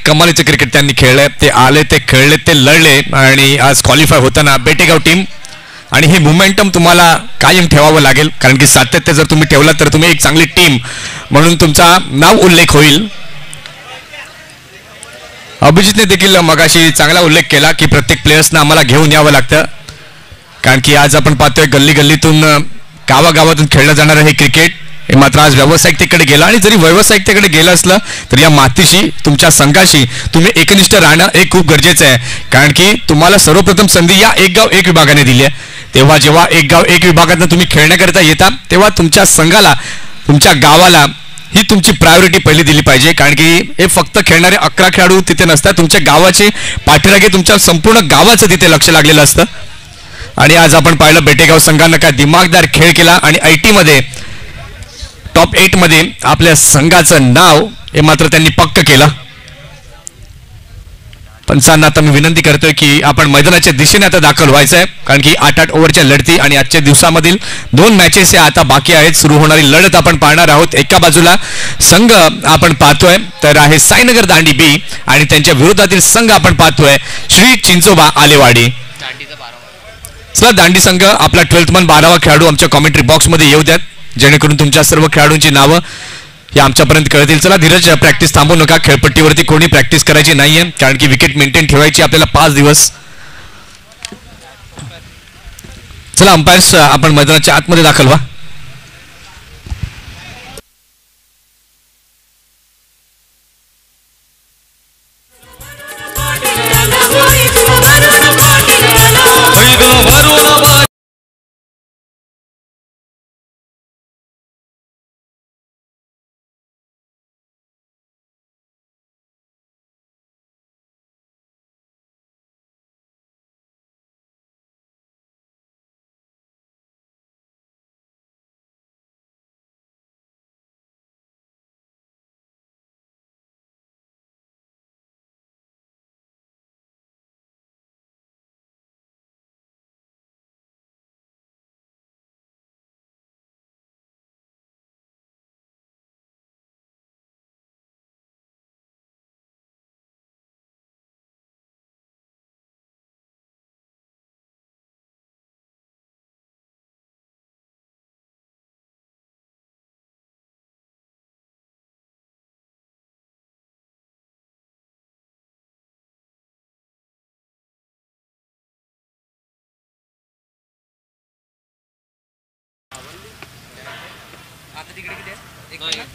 कमालीचे क्रिकेट त्यांनी खेळले, ते आले, ते खेळले, ते लढले आणि आज क्वालिफाय होताना बेटेगाव टीम आणि हे मोमेंटम तुम्हाला कायम ठेवावं लागेल, कारण की सातत्य जर तुम्ही ठेवलात तर तुम्ही एक चांगली टीम म्हणून तुमचा नाव उल्लेख होईल. अभिजितने देखील मगाशी चांगला उल्लेख केला की प्रत्येक प्लेयर्सना आम्हाला घेऊन यावं लागतं, कारण की आज आपण पाहतोय गल्ली गल्लीतून गावागावातून खेळलं जाणारं हे क्रिकेट हे मात्र आज व्यावसायिकतेकडे गेलं. आणि जरी व्यावसायिकतेकडे गेलं असलं तर या मातीशी तुमच्या संघाशी तुम्ही एकनिष्ठ राहणं हे खूप गरजेचं आहे, कारण की तुम्हाला सर्वप्रथम संधी या एक गाव एक विभागाने दिली आहे. तेव्हा जेव्हा एक गाव एक विभागातून तुम्ही खेळण्याकरिता येता तेव्हा तुमच्या संघाला, तुमच्या गावाला ही तुमची प्रायोरिटी पहिली दिली पाहिजे, कारण की हे फक्त खेळणारे 11 खेळाडू तिथे नसतात, तुमच्या गावाचे पाठीराखे तुमच्या संपूर्ण गावाचं तिथे लक्ष लागलेलं असतं. आणि आज आपण पाहिलं बेटेगाव संघानं काय दिमागदार खेळ केला आणि IT मध्ये टॉप 8 मध्ये आपल्या संघाचं नाव हे मात्र त्यांनी पक्क केलं. पंचांना आता मी विनंती करतोय की आपण मैदानाच्या दिशेने आता दाखल व्हायचं आहे, कारण की 8-8 ओव्हरच्या लढती आणि आजच्या दिवसामधील 2 मॅचेस या आता बाकी आहेत. सुरू होणारी लढत आपण पाहणार आहोत. एका बाजूला संघ आपण पाहतोय तर आहे साईनगर दांडी बी आणि त्यांच्या विरोधातील संघ आपण पाहतोय श्री चिंचोबा आलेवाडी. चला दांडी संघ आपला 12th मन 12वा खेळाडू आमच्या कॉमेंट्री बॉक्समध्ये येऊ द्यात, जेणेकरून तुमच्या सर्व खेळाडूंची नावं हे आमच्यापर्यंत कळतील. चला धीरज, प्रॅक्टिस थांबू नका, खेळपट्टीवरती कोणी प्रॅक्टिस करायची नाहीये, कारण की विकेट मेंटेन ठेवायची आपल्याला 5 दिवस. चला अंपायर्स आपण मैदानाच्या आतमध्ये दाखल व्हा.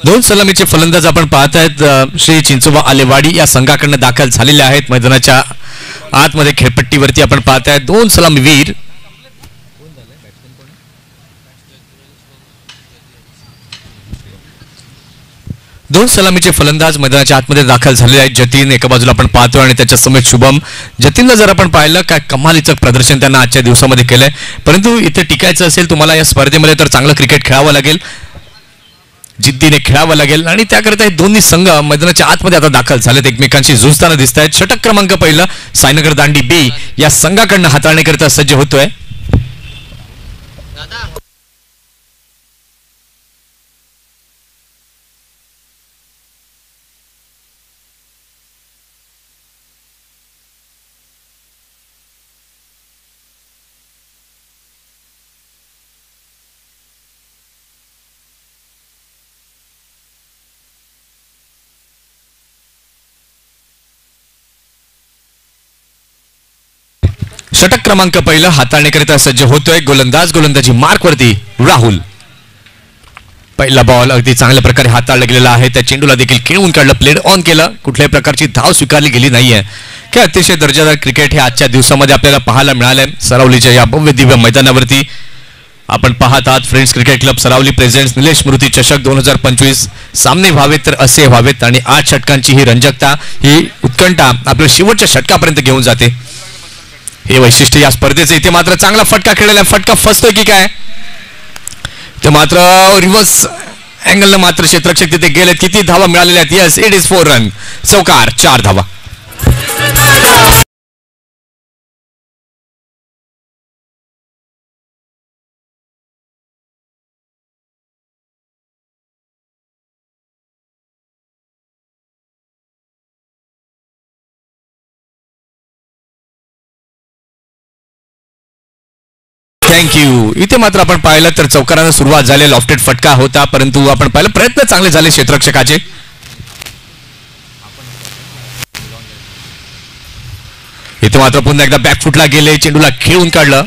दोन सलामीचे फलंदाज आपण पाहत आहेत श्री चिंचोबा आलेवाडी या संघाकडून दाखल झालेले आहेत. मैदानाच्या आतमध्ये खेळपट्टीवरती आपण पाहत आहेत 2 सलामीवीर. दोन सलामीचे फलंदाज मैदानाच्या आतमध्ये दाखल झालेले आहेत. जतीन एका बाजूला आपण पाहतोय आणि त्याच्या समेत शुभम. जतीनला जर आपण पाहिलं काय कमालीचं प्रदर्शन त्यांना आजच्या दिवसामध्ये केलंय, परंतु इथे टिकायचं असेल तुम्हाला या स्पर्धेमध्ये तर चांगलं क्रिकेट खेळावं लागेल, जिद्दीने खेळावं लागेल आणि त्याकरता हे दोन्ही संघ मैदानाच्या आतमध्ये आता दाखल झालेत, एकमेकांशी झुंजताना दिसत आहेत. षटक क्रमांक पहिला साईनगर दांडी बी या संघाकडनं हाताळण्याकरिता सज्ज होतोय. षटक क्रमांक पहिला हाताळण्याकरिता सज्ज होतोय. गोलंदाजी मार्कवरती राहुल. पहिला बॉल अगदी चांगल्या प्रकारे हाताळला गेलेला आहे. त्या चेंडूला देखील खेळून काढलं, प्लेड ऑन केलं, कुठल्याही प्रकारची धाव स्वीकारली गेली नाहीये. काय अतिशय दर्जादार क्रिकेट हे आजच्या दिवसामध्ये आपल्याला पाहायला मिळालंय. सरावलीच्या या भव्य दिव्य मैदानावरती आपण पाहत आहात friends cricket club Saravali presents Nilesh Smruti चषक 2025. सामने व्हावेत तर असे व्हावेत आणि 8 षटकांची ही रंजकता, ही उत्कंठा आपल्या शेवटच्या षटकापर्यंत घेऊन जाते. हे वैशिष्ट्य या स्पर्धेचे. इथे मात्र चांगला फटका खेळलेला, फटका फसतोय की काय, ते मात्र रिव्हर्स अँगलनं मात्र क्षेत्ररक्षक तिथे गेलेत. किती धावा मिळालेल्या आहेत? Yes, it is 4 run. चौकार, 4 धावा. थँक्यू. इथे मात्र आपण पाहिलं तर चौकारानं सुरुवात झाली, लॉफ्टेड फटका होता, परंतु आपण पाहिलं प्रयत्न चांगले झाले क्षेत्ररक्षकाचे. इथे मात्र पुन्हा एकदा बॅकफुटला गेले, चेंडूला खेळून काढलं.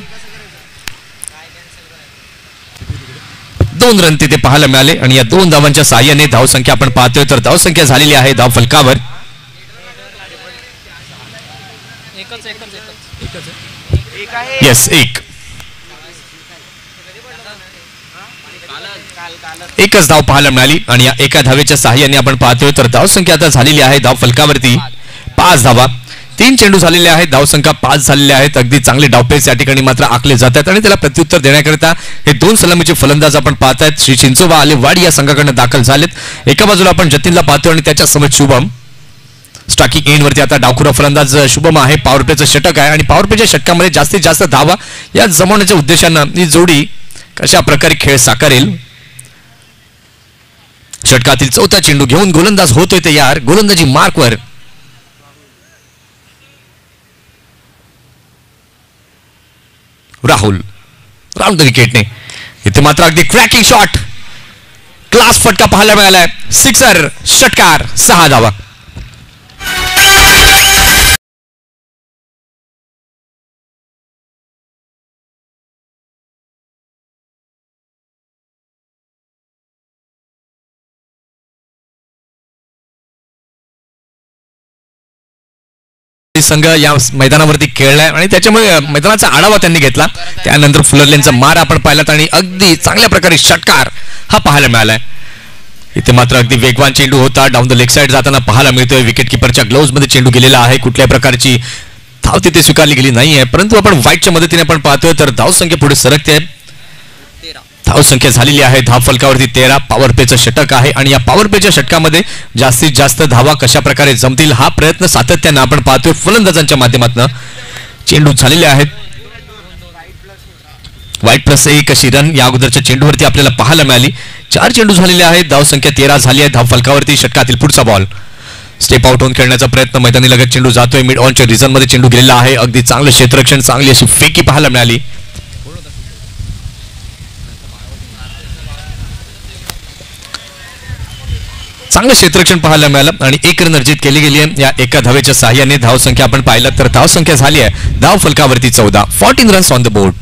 2 रन तिथे पाहायला मिळाले आणि या 2 धावांच्या साहाय्याने धावसंख्या आपण पाहतोय तर धावसंख्या झालेली आहे धाव फलकावर येस एकच धाव पाहायला मिळाली आणि या एका धावेच्या साहाय्याने आपण पाहतोय तर धावसंख्या आता झालेली आहे धाव फलकावरती 5 धावा. 3 चेंडू झालेले आहेत, धावसंख्या 5 झालेले आहेत. अगदी चांगले डावपेच या ठिकाणी मात्र आखले जातात आणि त्याला प्रत्युत्तर देण्याकरिता हे 2 सलामीचे फलंदाज आपण पाहतायत. श्री चिंचोबा आलेवाडी या संघाकडून दाखल झालेत. एका बाजूला आपण जतीनला पाहतोय आणि त्याच्या समोर शुभम. स्ट्रायकिंग एंड वरती आता डावखुरा फलंदाज शुभम आहे. पॉवर प्लेचं षटक आहे आणि पॉवर प्लेच्या षटकामध्ये जास्तीत जास्त धावा या जमवण्याच्या उद्देशानं ही जोडी कशा प्रकारे खेळ साकारेल. षटकातील 4था चेंडू घेऊन गोलंदाज होतोय तयार. गोलंदाजी मार्कवर राहुल राऊंड द विकेटने. इथे मात्र अगदी क्रॅकिंग शॉट, क्लास फटका पाहायला मिळालाय. सिक्सर, षटकार, 6 धावा. संघ या मैदानावरती खेळलाय आणि त्याच्यामुळे मैदानाचा आढावा त्यांनी घेतला. त्यानंतर फुलरलेनचा मार आपण पाहिलात आणि अगदी चांगल्या प्रकारे षटकार हा पाहायला मिळालाय. इथे मात्र अगदी वेगवान चेंडू होता, डाऊन द लेग साइड जाताना पाहायला मिळतोय. विकेट किपरच्या ग्लोव्ज मध्ये चेंडू गेलेला आहे. कुठल्याही प्रकारची धाव तिथे स्वीकारली गेली नाहीये, परंतु आपण व्हाईटच्या मदतीने आपण पाहतोय तर धावसंख्या पुढे सरकते. धावसंख्या झालेली आहे धाव फलकावरती 13. पॉवर प्लेचं षटक आहे आणि या पॉवर प्लेच्या षटकामध्ये जास्तीत जास्त धावा कशा प्रकारे जमतील हा प्रयत्न सातत्यानं आपण पाहतोय फलंदाजांच्या माध्यमातून. चेंडू झालेले आहेत. व्हाईट प्लस 1 अशी रन या अगोदरच्या चेंडूवरती आपल्याला पाहायला मिळाली. 4 चेंडू झालेले आहेत. धावसंख्या 13 झाली आहे धाव फलकावरती. षटकातील पुढचा बॉल स्टेप आउट होऊन खेळण्याचा प्रयत्न, मैदानी लगत चेंडू जातोय. मिड ऑनच्या रिझन मध्ये चेंडू गेलेला आहे. अगदी चांगलं क्षेत्ररक्षण, चांगली अशी फेकी पाहायला मिळाली. चांगलं क्षेत्ररक्षण पाहायला मिळालं आणि 1 रन अर्जित केली गेली आहे. या एका धावेच्या साहाय्याने धावसंख्या आपण पाहिलं तर धावसंख्या झाली आहे धाव फलकावरती 14. 14 रन्स ऑन द बोर्ड.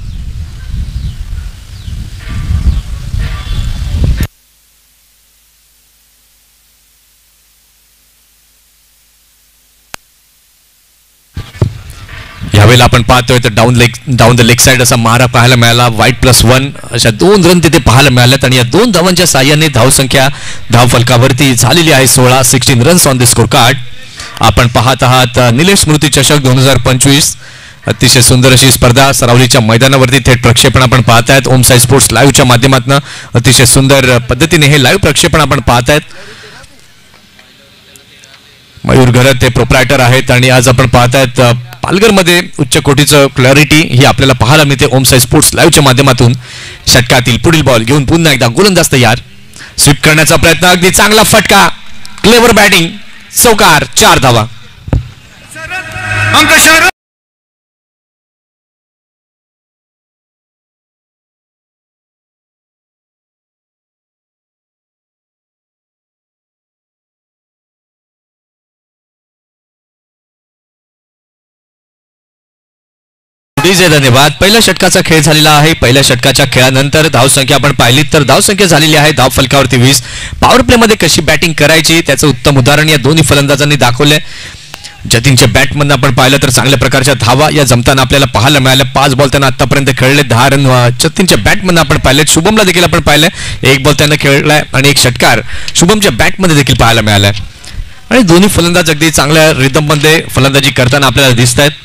यावेळेला आपण पाहतोय तर डाऊन द लेग साइड असा मारा पाहायला मिळाला. व्हाईट प्लस 1 अशा 2 रन तिथे पाहायला मिळाल्यात आणि या 2 धावांच्या साहाय्याने धावसंख्या धाव फलकावरती झालेली आहे 16. 16 runs on the score card. आपण पाहत आहात निलेश स्मृती चषक 2025. अतिशय सुंदर अशी स्पर्धा सरावलीच्या मैदानावरती थेट प्रक्षेपण आपण पाहतायत. ओम साई स्पोर्ट्स लाईव्हच्या माध्यमातून अतिशय सुंदर पद्धतीने हे लाईव्ह प्रक्षेपण आपण पाहतायत. मयूर घरत ते प्रोप्रायटर आहेत आणि आज आपण पाहतायत पालघरमध्ये उच्च कोटीचं क्लॅरिटी ही आपल्याला पाहायला मिळते ओम साई स्पोर्ट्स लाईव्हच्या माध्यमातून. षटकातील पुढील बॉल घेऊन पुन्हा एकदा गोलंदाज तयार. स्वीप करण्याचा प्रयत्न, अगदी चांगला फटका, क्लेवर बॅटिंग, चौकार, 4 धावा. धन्यवाद. पहिल्या षटकाचा खेळ झालेला आहे. पहिल्या षटकाच्या खेळानंतर धावसंख्या आपण पाहिली तर धावसंख्या झालेली आहे धाव फलकावरती 20. पॉवर प्ले मध्ये कशी बॅटिंग करायची त्याचं उत्तम उदाहरण या दोन्ही फलंदाजांनी दाखवलंय. जतीनच्या बॅटमधून आपण पाहिलं तर चांगल्या प्रकारच्या धावा या जमताना आपल्याला पाहायला मिळाल्या. 5 बॉल त्यांना आतापर्यंत खेळले, 10 रन जतीनच्या बॅटमधून आपण पाहिले. शुभमला देखील आपण पाहिलंय 1 बॉल त्यानं खेळलाय आणि 1 षटकार शुभमच्या बॅटमध्ये देखील पाहायला मिळालाय आणि दोन्ही फलंदाज अगदी चांगल्या रिदम मध्ये फलंदाजी करताना आपल्याला दिसत आहेत.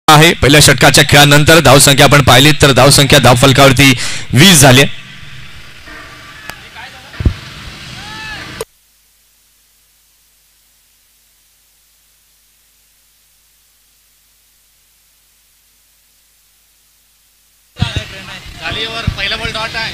आहे पहिल्या षटकाच्या खेळानंतर धावसंख्या आपण पाहिली तर धावसंख्या धाव फलकावरती 20 झाली. पहिला बॉल डॉट आहे.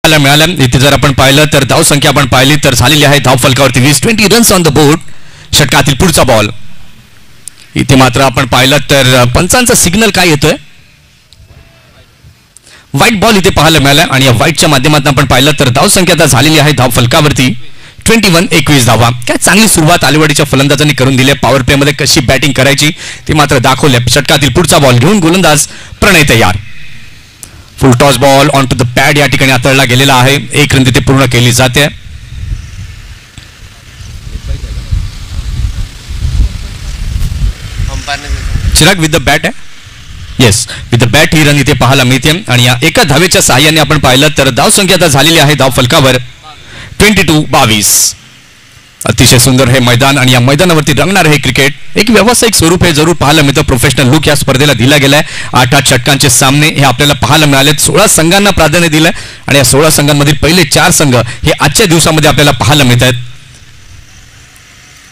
मिळाल्या इथे जर आपण पाहिलं तर धाव संख्या आपण पाहिली तर झालेली आहे धाव फलकावरती 20 रन्स ऑन द बोर्ड. षटकातील पुढचा बॉल. इथे मात्र आपण पाहिलं तर पंचांचा सिग्नल काय येतोय. व्हाईट बॉल इथे पाहायला मिळाला आणि या व्हाईटच्या माध्यमातून आपण पाहिलं तर धाव संख्या आता झालेली आहे धाव फलकावरती 21 धावा. काय चांगली सुरुवात आलिवाडीच्या फलंदाजांनी करून दिली. पॉवर प्ले मध्ये कशी बॅटिंग करायची ते मात्र दाखवले. षटकातील पुढचा बॉल घेऊन गोलंदाज प्रणय तयार. Full toss ball on to the pad या ठिकाणी आतळला गेलेला आहे. एक रन तिथे पूर्ण केली जाते. चिराग विथ द बॅट आहे. Yes with the bat he run इथे पाहायला मिळते आणि या एका धावेच्या सहाय्याने आपण पाहिलं तर धाव संख्या आता झालेली आहे धाव फलकावर 22. अतिशय सुंदर हे मैदान आणि या मैदानावरती रंगणार हे क्रिकेट एक व्यावसायिक स्वरूप हे जरूर पाहायला मिळतं. प्रोफेशनल लुक या स्पर्धेला दिला गेलाय. 8 षटकांचे सामने हे आपल्याला पाहायला मिळालेत. 16 संघांना प्राधान्य दिलंय आणि या 16 संघांमधील पहिले 4 संघ हे आजच्या दिवसामध्ये आपल्याला पाहायला मिळत आहेत.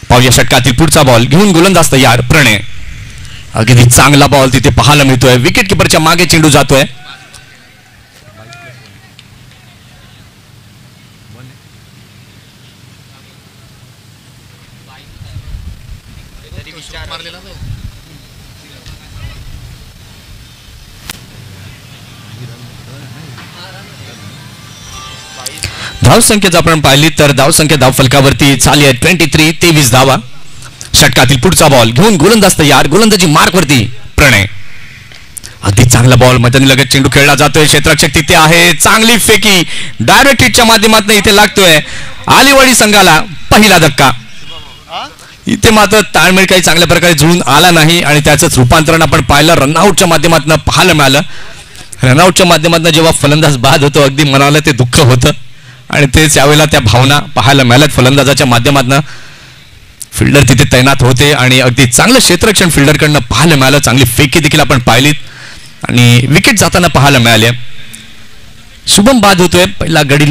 पाहूया षटकातील पुढचा बॉल घेऊन गोलंदाज तयार प्रणय. अगदी चांगला बॉल तिथे पाहायला मिळतोय. विकेट किपरच्या मागे चेंडू जातोय. धाव संख्या आपण पाहिली तर धाव संख्या धाव फलकावरती झाली आहे 23 धावा. षटकातील पुढचा बॉल घेऊन गोलंदाज तयार. गोलंदाजी मार्क वरती प्रणय. अगदी चांगला बॉल मैदानी लगत चेंडू खेळला जातोय. क्षेत्ररक्षक तिथे आहे. चांगली फेकी डायरेक्ट हिटच्या माध्यमातून इथे लागतोय. आलिवाडी संघाला पहिला धक्का. इथे मात्र ताळमेळ काही चांगल्या प्रकारे जुळून आला नाही आणि त्याचंच रूपांतरण आपण पाहिलं रनआउटच्या माध्यमातून पाहायला मिळालं. रनआउटच्या माध्यमातून जेव्हा फलंदाज बाद होतो अगदी मनाला ते दुःख होतं आणि तेच यावेळेला त्या भावना पाहायला मिळाल्यात फलंदाजाच्या माध्यमातून. फिल्डर तिथे तैनात होते आणि अगदी चांगलं क्षेत्ररक्षण फिल्डरकडनं पाहायला मिळालं. चांगली फेकी देखील आपण पाहिलीत आणि विकेट जाताना पाहायला मिळाले. शुभम बाद होतोय. पहिला गडी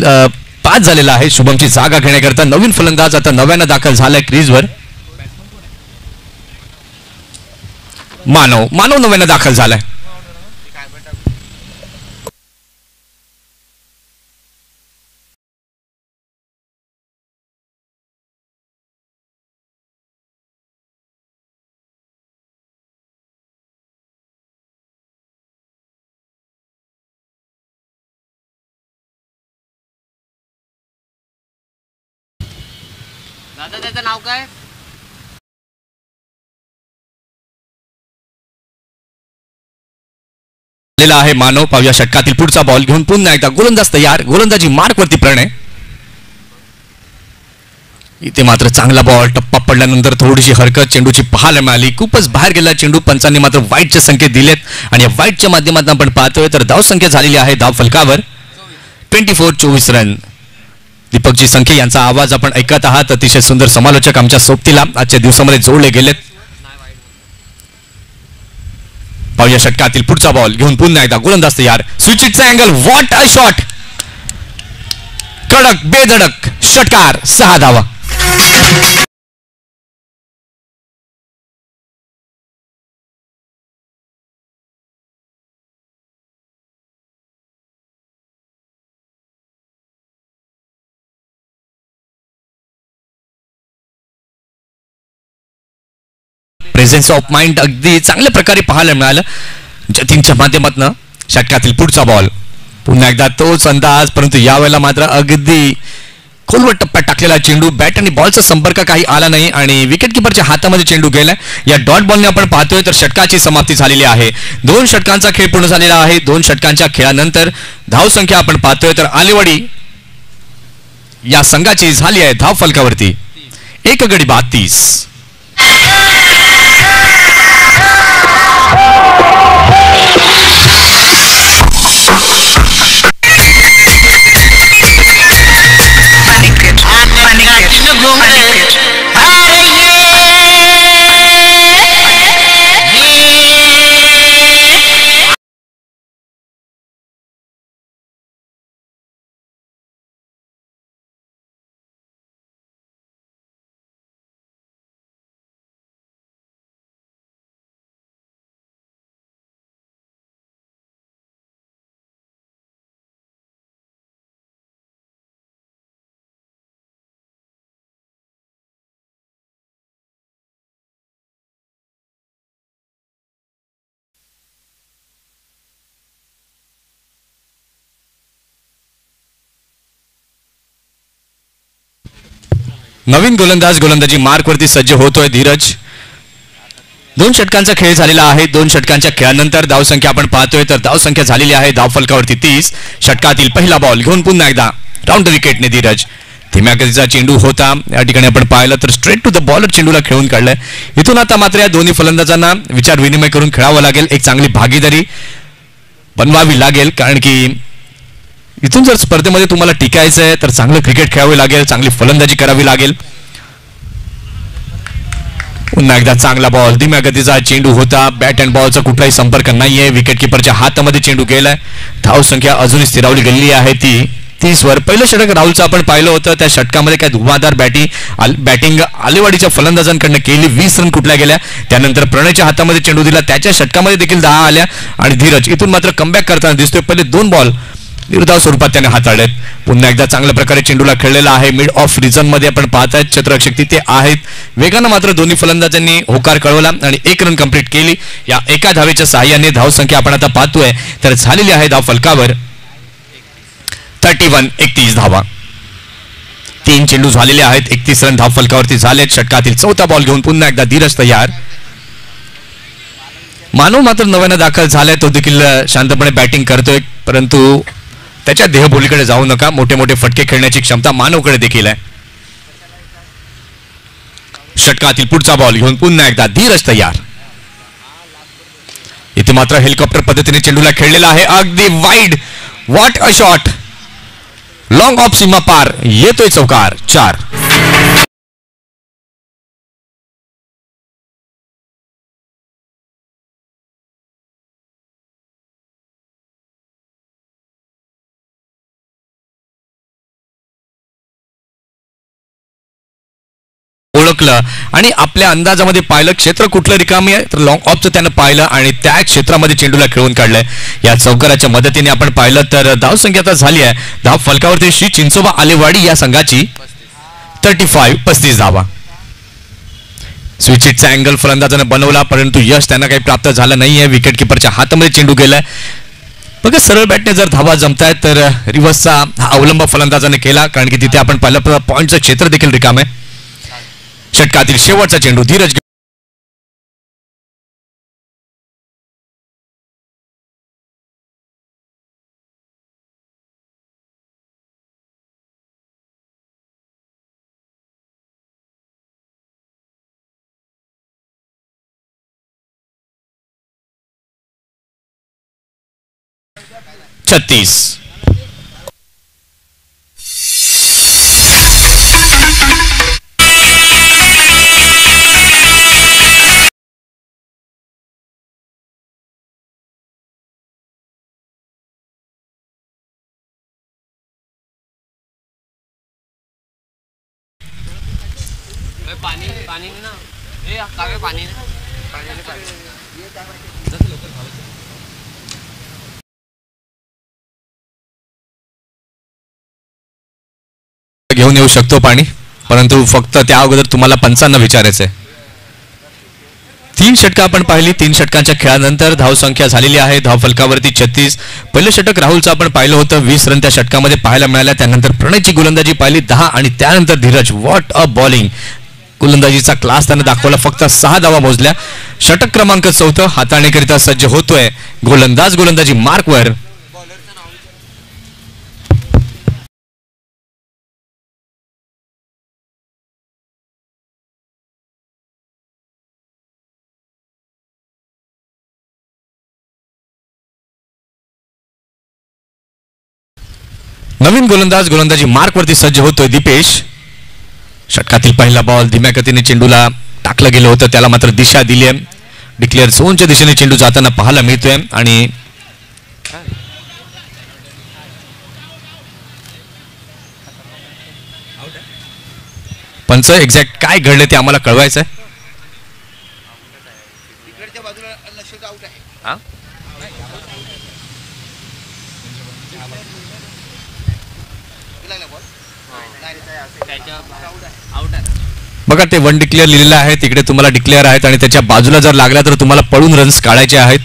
पास झालेला आहे. शुभमची जागा घेण्याकरता नवीन फलंदाज आता नव्यानं दाखल झालाय क्रीजवर. मानव नव्यानं दाखल झालाय. दादा त्याचं नाव काय. आहे मानव. पाहूया षटकातील पुढचा बॉल घेऊन पुन्हा एकदा गोलंदाज तयार. गोलंदाजी मार्क वरती प्रणय. इथे मात्र चांगला बॉल टप्पा पडल्यानंतर थोडीशी हरकत चेंडूची पाहायला मिळाली. खूपच बाहेर गेला चेंडू. पंचांनी मात्र व्हाईटचे संकेत दिलेत आणि या व्हाईटच्या माध्यमातून आपण पाहतोय तर धाव संख्या झालेली आहे धाव फलकावर 24 रन. दीपकजी संख्या यांचा आवाज आपण ऐकत आहात. अतिशय सुंदर समालोचक आमच्या सोबतीला आजच्या दिवसामध्ये जोडले गेलेत. पाहूया षटकातील पुढचा बॉल घेऊन पुन्हा एकदा गोलंदाज तयार. स्विच इटचा अँगल. What a shot. कडक बेधडक षटकार. 6 धावा. प्रेझेन्स ऑफ माइंड अगदी चांगल्या प्रकारे पाहायला मिळालं जतीनच्या माध्यमातून. षटकातील पुढचा बॉल पुन्हा एकदा तोच अंदाज परंतु यावेळेला मात्र अगदी खोलवर टप्प्यात टाकलेला चेंडू, बॅट आणि बॉलचा संपर्क काही आला नाही आणि विकेट किपरच्या हातामध्ये चेंडू गेलाय. या डॉट बॉलने आपण पाहतोय तर षटकाची समाप्ती झालेली आहे. 2 षटकांचा खेळ पूर्ण झालेला आहे. 2 षटकांच्या खेळानंतर धावसंख्या आपण पाहतोय तर आलेवाडी या संघाची झाली आहे धाव फलकावरती 1 गडी बाद 30. नवीन गोलंदाज गोलंदाजी मार्कवरती सज्ज होतोय धीरज. 2 षटकांचा खेळ झालेला आहे. 2 षटकांच्या खेळानंतर धावसंख्या आपण पाहतोय तर धावसंख्या झालेली आहे धाव फलकावरती 30. षटकातील पहिला बॉल घेऊन पुन्हा एकदा राऊंड द विकेटने धीरज. धीम्या गतीचा चेंडू होता. या ठिकाणी आपण पाहिलं तर स्ट्रेट टू द बॉलर चेंडूला खेळून काढलाय. इथून आता मात्र या दोन्ही फलंदाजांना विचार विनिमय करून खेळावं लागेल. एक चांगली भागीदारी बनवावी लागेल कारण की इथून जर स्पर्धेमध्ये तुम्हाला टिकायचं आहे तर चांगलं क्रिकेट खेळावे लागेल, चांगली फलंदाजी करावी लागेल. पुन्हा एकदा चांगला बॉल, धीम्या गतीचा चेंडू होता. बॅट अँड बॉलचा कुठलाही संपर्क नाहीये. विकेट किपरच्या हातामध्ये चेंडू गेलाय. धाव संख्या अजूनही स्थिरावली गेलेली आहे ती 30 वर. पहिलं षटक राहुलचं आपण पाहिलं होतं. त्या षटकामध्ये काय धुमादार बॅटिंग आलेवाडीच्या फलंदाजांकडनं केली. 20 रन कुठल्या गेल्या. त्यानंतर प्रणयच्या हातामध्ये चेंडू दिला. त्याच्या षटकामध्ये देखील 10 आल्या आणि धीरज इथून मात्र कमबॅक करताना दिसतोय. पहिले 2 बॉल निर्धाव स्वरूपात त्याने हाताळलेत. पुन्हा एकदा चांगल्या प्रकारे चेंडूला खेळलेला आहे. मिड ऑफ रिझन मध्ये आपण पाहताय क्षेत्ररक्षक तिथे आहेत. वेगानं मात्र दोन्ही फलंदाजांनी होकार कळवला आणि 1 रन कंप्लीट केली. या एका धावेच्या सहाय्याने धावसंख्या आपण आता पाहतोय तर झालेली आहे धाव फलकावर 31 धावा. 3 चेंडू झालेले आहेत. 31 रन धाव फलकावरती झालेत. षटकातील 4था बॉल घेऊन पुन्हा एकदा धीरज तयार. मानव मात्र नव्यानं दाखल झालाय. तो देखील शांतपणे बॅटिंग करतोय परंतु त्याच्या देहबोलीकडे जाऊ नका. मोठे मोठे फटके खेळण्याची क्षमता मानवकडे देखील आहे. षटकातील पुढचा बॉल घेऊन पुन्हा एकदा धीरज तयार. इथे मात्र हेलिकॉप्टर पद्धतीने चेंडूला खेळलेला आहे. अगदी wide. What a shot. Long off सीमा पार. येतोय चौकार 4. ओळखलं आणि आपल्या अंदाजामध्ये पाहिलं क्षेत्र कुठलं रिकामी आहे तर लॉंग ऑफचं त्यानं पाहिलं आणि त्या क्षेत्रामध्ये चेंडूला खेळून काढलंय. या चौकाराच्या मदतीने आपण पाहिलं तर धावसंख्या आता झाली आहे धाव फलकावरती श्री चिंचोबा आलेवाडी या संघाची 35 धावा. स्विच हिटचा अँगल फलंदाजाने बनवला परंतु यश त्यांना काही प्राप्त झालं नाहीये. विकेट किपरच्या हातामध्ये चेंडू गेलाय. बघा सरळ बॅटने जर धावा जमतायत तर रिव्हर्सचा हा अवलंब फलंदाजाने केला कारण की तिथे आपण पाहिलं पॉईंटचं क्षेत्र देखील रिकाम आहे. षटकातील शेवटचा चेंडू धीरज. छत्तीस. पाणी पाणी ना हे कावे पाणी घेऊन येऊ शकतो पाणी परंतु फक्त त्या अगोदर तुम्हाला पंचांना विचारायचंय. तीन षटकं आपण पाहिली. 3 षटकांच्या खेळानंतर धावसंख्या झालेली आहे धावफलकावरती 36. पहिलं षटक राहुलचं आपण पाहिलं होतं, 20 रन त्या षटकामध्ये पाहायला मिळाल्या. त्यानंतर प्रणयची गोलंदाजी पाहिली 10 आणि त्यानंतर धीरज, व्हॉट अ बॉलिंग. गोलंदाजीचा क्लास त्यानं दाखवला, फक्त 6 धावा मोजल्या. षटक क्रमांक 4 हाताळणीकरिता सज्ज होतोय गोलंदाजी मार्कवर. नवीन गोलंदाजी मार्कवरती सज्ज होतोय दीपेश. षटकातील पहिला बॉल धीम्या गतीने चेंडूला टाकलं गेलं होतं, त्याला मात्र दिशा दिली आहे. डिक्लेअर झोनच्या दिशेने चेंडू जाताना पाहायला मिळतोय आणि पंच एक्झॅक्ट काय घडले ते आम्हाला कळवायचंय. बघा ते 1 डिक्लेअर लिहिलेलं आहे, तिकडे तुम्हाला डिक्लेअर आहेत आणि त्याच्या बाजूला जर लागला तर तुम्हाला पळून रन्स काढायचे आहेत.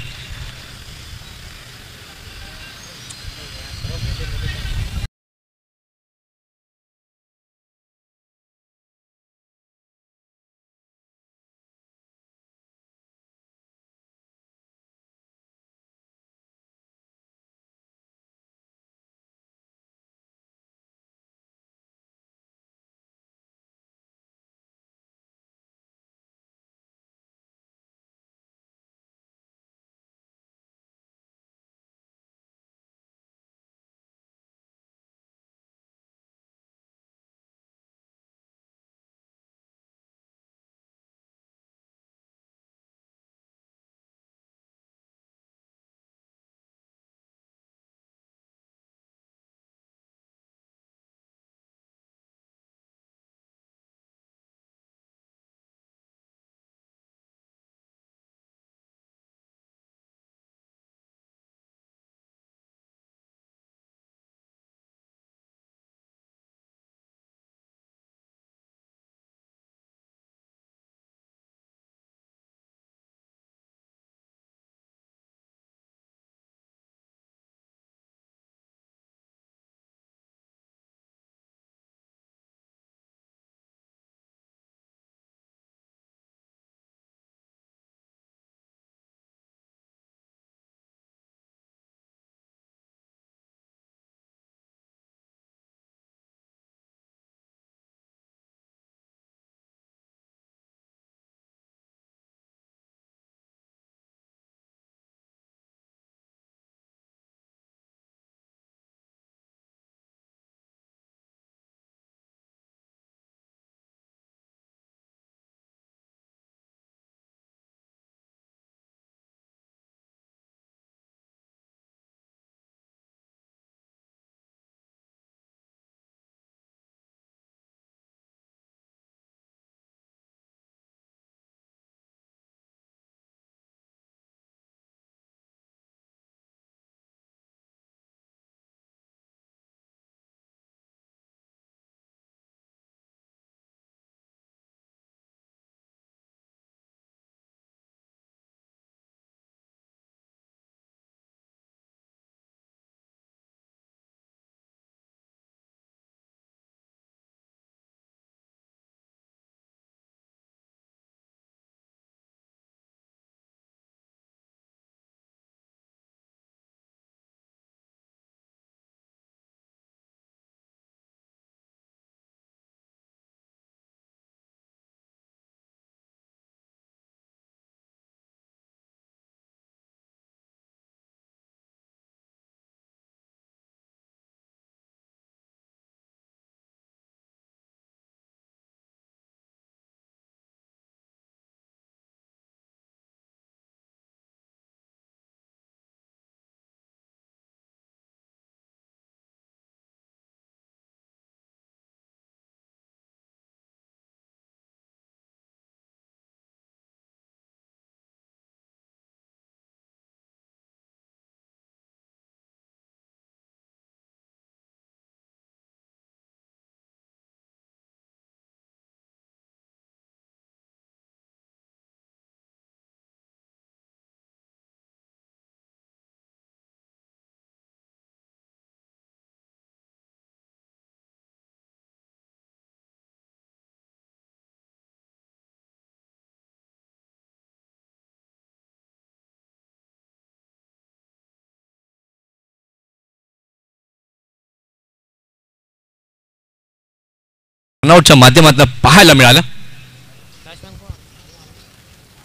रनआउटच्या माध्यमातून पाहायला मिळालं.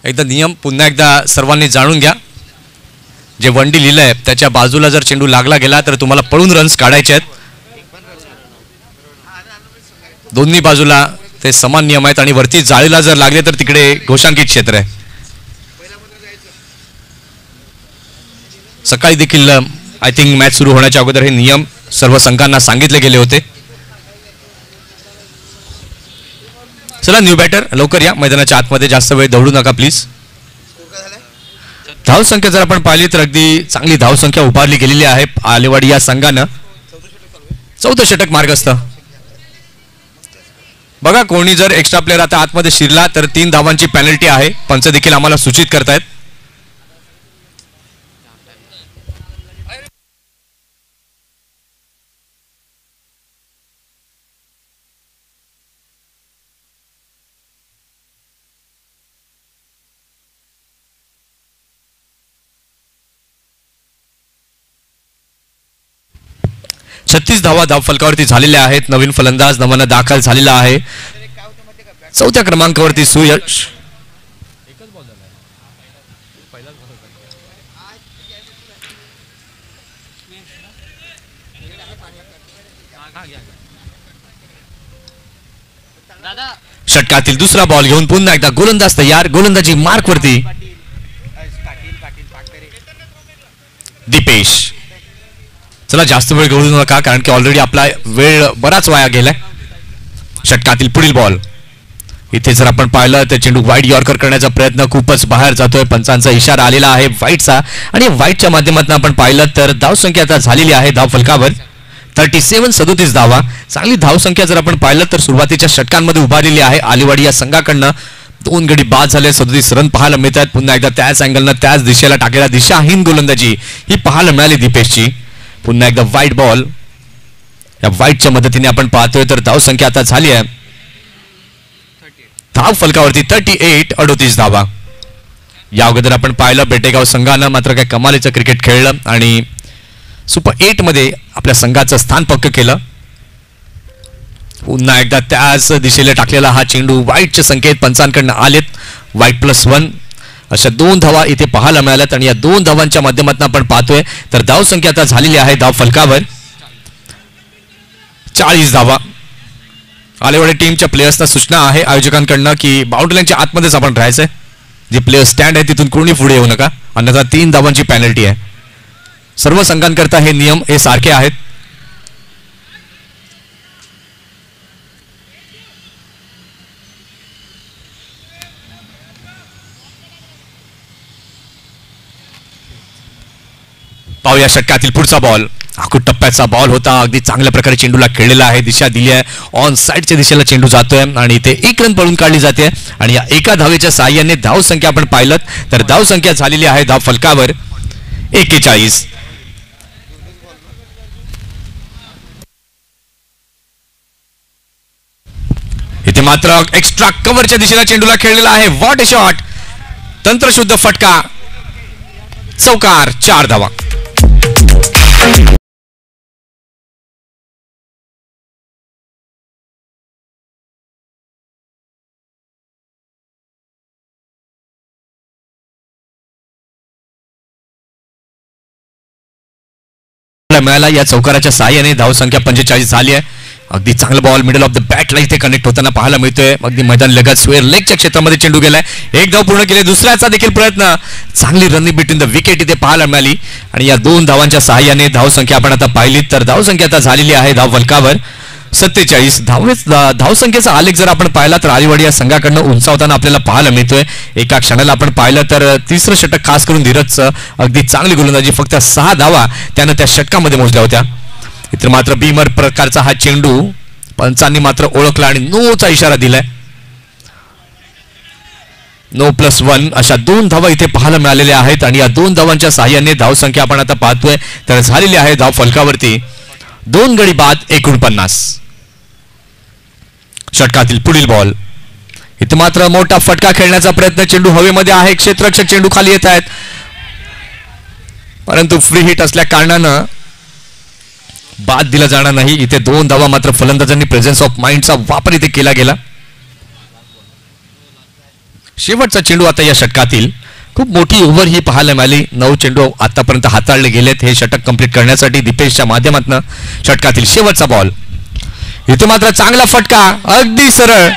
एकदा नियम पुन्हा एकदा सर्वांनी जाणून घ्या. जे वंडी लिहिलंय त्याच्या बाजूला जर चेंडू लागला गेला तर तुम्हाला पळून रन्स काढायचे आहेत. दोन्ही बाजूला ते समान नियम आहेत आणि वरती जाळीला जर लागले तर तिकडे घोषांकित क्षेत्र आहे. सकाळी देखील आय थिंक मॅच सुरू होण्याच्या अगोदर हे नियम सर्व संघांना सांगितले गेले होते. चला न्यू बॅटर लवकर या मैदानाच्या आतमध्ये, जास्त वेळ दौडू नका प्लीज. धावसंख्या जर आपण पाहिली तर अगदी चांगली धावसंख्या उभारली गेलेली आहे आलेवाडी या संघानं. 14 षटक मार्गस्थ. बघा कोणी जर एक्स्ट्रा प्लेअर आता आतमध्ये शिरला तर 3 धावांची पेनल्टी आहे. पंच देखील आम्हाला सूचित करतायत. छत्तीस धावा धावफलकावरती झालेल्या आहेत. नवीन फलंदाज नवानं दाखल झालेला आहे. 4थ्या क्रमांकावरती सुयश. षटकातील दुसरा बॉल घेऊन पुन्हा एकदा गोलंदाज तयार. गोलंदाजी मार्कवरती दीपेश. चला जास्त वेळ घेऊ नका कारण की ऑलरेडी आपला वेळ बराच वाया गेलाय. षटकातील पुढील बॉल इथे जर आपण पाहिलं तर चेंडू वाईड यॉर्कर करण्याचा प्रयत्न खूपच बाहेर जातोय. पंचांचा इशारा आलेला आहे वाईटचा आणि वाईटच्या माध्यमातून आपण पाहिलं तर धावसंख्या आता झालेली आहे धाव फलकावर 37 धावा. चांगली धावसंख्या जर आपण पाहिलं तर सुरुवातीच्या षटकांमध्ये उभारलेली आहे आलेवाडी या संघाकडनं. 2 गडी बाद झाले. 37 रन पाहायला मिळत आहेत. पुन्हा एकदा त्याच अँगलनं त्याच दिशेला टाकलेला दिशाहीन गोलंदाजी ही पाहायला मिळाली दीपेशची. पुन्हा एकदा वाईट बॉल. या वाईटच्या मदतीने आपण पाहतोय तर धावसंख्या आता झाली आहे धाव फलकावरती 38 धावा. या अगोदर आपण पाहिलं बेटेगाव संघानं मात्र काय कमालीचं क्रिकेट खेळलं आणि सुपर 8 मध्ये आपल्या संघाचं स्थान पक्क केलं. पुन्हा एकदा त्याच दिशेला टाकलेला हा चेंडू वाईटचे संकेत पंचांकडनं आलेत. वाईट +1 अशा 2 धावा इथे पाहायला मिळाल्यात आणि या 2 धावांच्या माध्यमातून आपण पाहतोय तर धावसंख्या आता झालेली आहे धाव फलकावर 40 धावा. आलेवाडी टीमच्या प्लेयर्सना सूचना आहे आयोजकांकडनं की बाउंड्री लाईनच्या आतमध्येच आपण राहायचंय. जे प्लेयर स्टँड आहे तिथून कोणी पुढे येऊ नका अन्यथा 3 धावांची पेनल्टी आहे. सर्व संघांकरता हे नियम हे सारखे आहेत. पाहूया षटकातील पुढचा बॉल. आखूड टप्प्याचा बॉल होता. अगदी चांगल्या प्रकारे चेंडूला खेळलेला आहे. दिशा दिली आहे. ऑन साइडच्या दिशेला चेंडू जातोय आणि इथे 1 रन पळून काढली जाते आणि या एका धावेच्या साहाय्याने धावसंख्या आपण पाहिलं तर धावसंख्या झालेली आहे धाव फलकावर 41. इथे मात्र एक्स्ट्रा कव्हरच्या दिशेला चेंडूला खेळलेला आहे. What a shot. तंत्रशुद्ध फटका. चौकार. 4 धावा. मिळाला. या चौकाराच्या साहाय्याने धावसंख्या 45 झाली आहे. अगदी चांगला बॉल मिडल ऑफ द बॅटला इथे कनेक्ट होताना पाहायला मिळतोय. अगदी मैदान लगत स्क्वेअर लेगच्या क्षेत्रामध्ये चेंडू गेलाय. 1 धाव पूर्ण केली. दुसऱ्याचा देखील प्रयत्न. चांगली रनिंग बिटवीन द विकेट इथे पाहायला मिळाली आणि या 2 धावांच्या साहाय्याने धावसंख्या आपण आता पाहिली तर धावसंख्या आता झालेली आहे धाव फलकावर 47. धावसंख्येचा आलेख जर आपण पाहिला तर आलेवाडी या संघाकडनं उंचावताना आपल्याला पाहायला मिळतोय. एका क्षणाला आपण पाहिलं तर तिसरं षटक खास करून धीरजचं अगदी चांगली गोलंदाजी. फक्त 6 धावा त्यानं त्या षटकामध्ये मोजल्या होत्या. इतर मात्र बीमर प्रकारचा हा चेंडू पंचांनी मात्र ओळखला आणि नोचा इशारा दिलाय. नो +1 अशा 2 धावा इथे पाहायला मिळालेल्या आहेत आणि या 2 धावांच्या साहाय्याने धावसंख्या आपण आता पाहतोय तर झालेली आहे धाव फलकावरती 2 गडी बाद 49. षटकातील पुढील बॉल. इथे मात्र मोठा फटका खेळण्याचा प्रयत्न. चेंडू हवेमध्ये आहे. क्षेत्ररक्षक चेंडू खाली येत आहेत परंतु फ्री हिट असल्या कारणानं बाद दिला जाणार नाही. इथे 2 धावा मात्र फलंदाजांनी प्रेझेन्स ऑफ माइंडचा वापर इथे केला गेला. शेवटचा चेंडू आता या षटकातील. खूप मोठी ओव्हर ही पाहायला मिळाली. 9 चेंडू आतापर्यंत हाताळले गेलेत हे षटक कंप्लीट करण्यासाठी. दीपेशच्या माध्यमातून षटकातील शेवटचा बॉल. इथे मात्र चांगला फटका अगदी सरळ.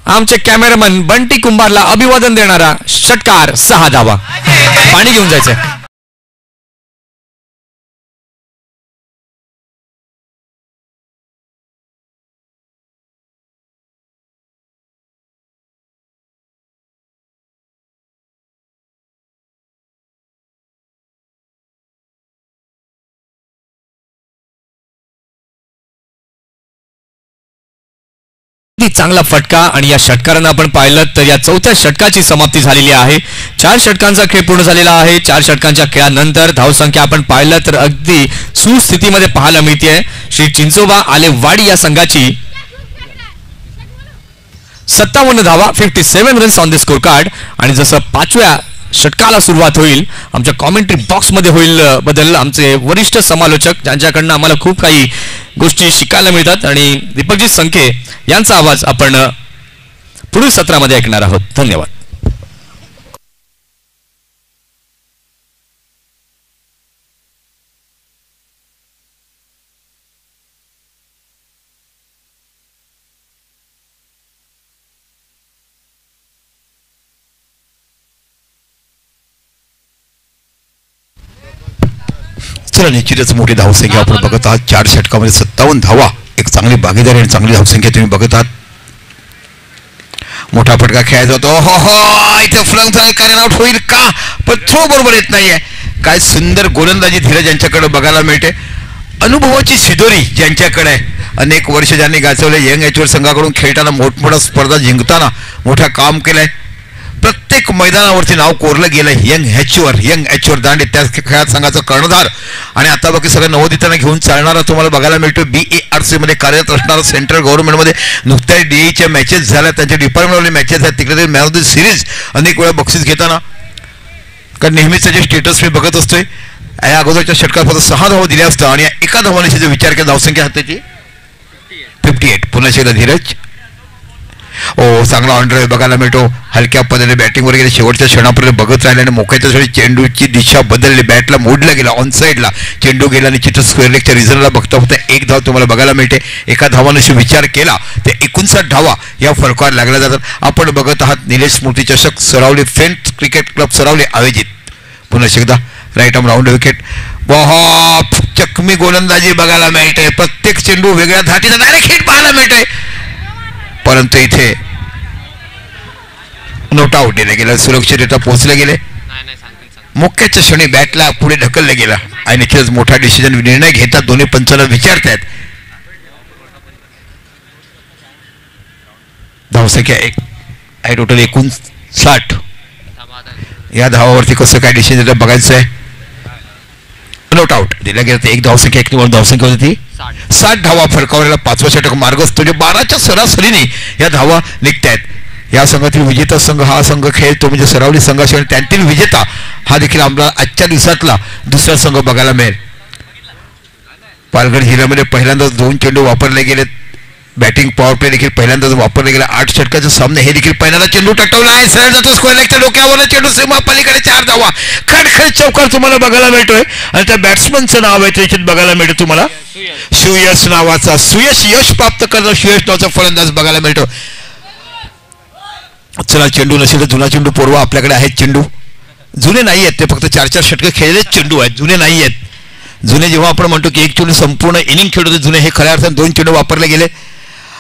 आमचे कॅमेरामन बंटी कुंभारला अभिवादन देणारा षटकार. 6 धावा. पाणी घेऊन जायचंय. चांगला फटका आणि या षटकारांना आपण पाहिलं तर या 4थ्या षटकाची समाप्ती झालेली आहे. 4 षटकांचा खेळ पूर्ण झालेला आहे. 4 षटकांच्या खेळानंतर धावसंख्या आपण पाहिलं तर अगदी सुस्थितीमध्ये पाहायला मिळते. श्री चिंचोबा आलेवाडी या संघाची 57 धावा 57 runs on the score card. आणि जसं 5व्या षटकाला सुरुवात होईल आमच्या कॉमेंट्री बॉक्समध्ये होईल बदल. आमचे वरिष्ठ समालोचक ज्यांच्याकडनं आम्हाला खूप काही गोष्टी शिकायला मिळतात आणि दीपकजी संखे यांचा आवाज आपण पुढील सत्रामध्ये ऐकणार आहोत. धन्यवाद. चला निश्चितच मोठी धावसंख्या आपण बघत आहात. 4 षटकामध्ये 57 धावा. एक चांगली भागीदारी आणि चांगली धावसंख्या तुम्ही बघत आहात. मोठा फटका खेळायचा होतो. हो हो इथे फ्लंग कॅरन आउट होईल का? पण थ्रो बरोबर येत नाहीये. काय सुंदर गोलंदाजी धीरज यांच्याकडे बघायला मिळते. अनुभवाची शिदोरी ज्यांच्याकडे आहे. अनेक वर्ष ज्यांनी गाजवले. यंग एचवर संघाकडून खेळताना मोठमोठ्या स्पर्धा जिंकताना मोठं काम केलंय. प्रत्येक मैदानावरती नाव कोरलं गेलंय. यंग एचवर दांडे त्या खेळात संघाचा कर्णधार आणि आता बाकी सगळं नवोदितांना घेऊन चालणारा तुम्हाला बघायला मिळतो. BARC मध्ये कार्यरत असणारा सेंट्रल गव्हर्नमेंटमध्ये नुकत्याच DEच्या मॅचेस झाल्या. त्यांच्या डिपार्टमेंटवाले मॅचेस आहेत. तिकडे मॅन ऑफ द सिरीज अनेक वेळा बक्षीस घेताना. कारण नेहमीचं जे स्टेटस मी बघत असतोय या अगोदरच्या षटकात फक्त 6 धावा दिल्या असतात आणि एका धावाने जर विचार केला धावसंख्या हाताची 58. पुन्हा एकदा धीरज. चांगला ऑनड्राईव्ह बघायला मिळतो. हलक्या पद्धतीने बॅटिंगवर गेले. शेवटच्या क्षणापर्यंत बघत राहिले आणि मोक्याच्या वेळी चेंडूची दिशा बदलली. बॅटला मोडला गेला. ऑन साईडला चेंडू गेला आणि चित्र स्क्वेअर लेगच्या रिझनला बघता फक्त 1 धाव तुम्हाला बघायला मिळते. एका धावाने विचार केला ते 59 धावा या फरकावर लागल्या जातात. आपण बघत आहात निलेश स्मृती चषक सरावली फ्रेंच क्रिकेट क्लब सरावली आयोजित. पुन्हा एकदा राईट आर्म राऊंड विकेट. बहुत चकमी गोलंदाजी बघायला मिळते. प्रत्येक चेंडू वेगळ्या धाटीचा डायरेक्ट हिट पाहायला मिळते. परंतु इथे नोट आउट दिले गेलं. सुरक्षितरित्या पोहोचले गेले. मुख्याच्या क्षणी बॅटला पुढे ढकलले गेला आणि निश्चितच मोठा डिसिजन निर्णय घेतात. दोन्ही पंचांना विचारतात. धावसंख्या 1 आहे टोटल 59. या धावावरती कसं काय डिसिजन बघायचं आहे. नोट आउट दिल्या गेलं. 1 धावसंख्या 1 निवड धावसंख्या होती 60 धावा फरकावलेला 5वा षटक मार्ग असतो. 12च्या सरासरीने या धावा निघतायत. या संघातील विजेता संघ हा संघ खेळतो म्हणजे सरावली संघाशी आणि त्यांतील विजेता हा देखील आम्हाला आजच्या दिवसातला दुसरा संघ बघायला मिळेल. पालघर जिल्ह्यामध्ये पहिल्यांदाच 2 चेंडू वापरले गेलेत. बॅटिंग पॉवर प्ले देखील पहिल्यांदाच वापरले गेला. 8 षटकाचे सामने हे देखील पहिल्यांदा चेंडू टटवला आहे. सरळ जातो स्क्वेअर लेगच्या डोक्यावर चेंडू सीमा पलीकडे 4 धावा. खडखड चौकार तुम्हाला बघायला मिळतोय आणि त्या बॅट्समनचं नाव आहे त्याच्यात बघायला मिळतं तुम्हाला. सुयश नावाचा यश प्राप्त करणारा सुयश नावाचा फलंदाज बघायला मिळतो. चला चेंडू नसेल तर जुना चेंडू पूर्व आपल्याकडे आहेत. चेंडू जुने नाही आहेत. ते फक्त 4-4 षटकं खेळलेच चेंडू आहेत. जुने नाही आहेत. जुने जेव्हा आपण म्हणतो की 1 चेंडू संपूर्ण इनिंग खेळत होते जुने, हे खऱ्या अर्थाने 2 चेंडू वापरले गेले.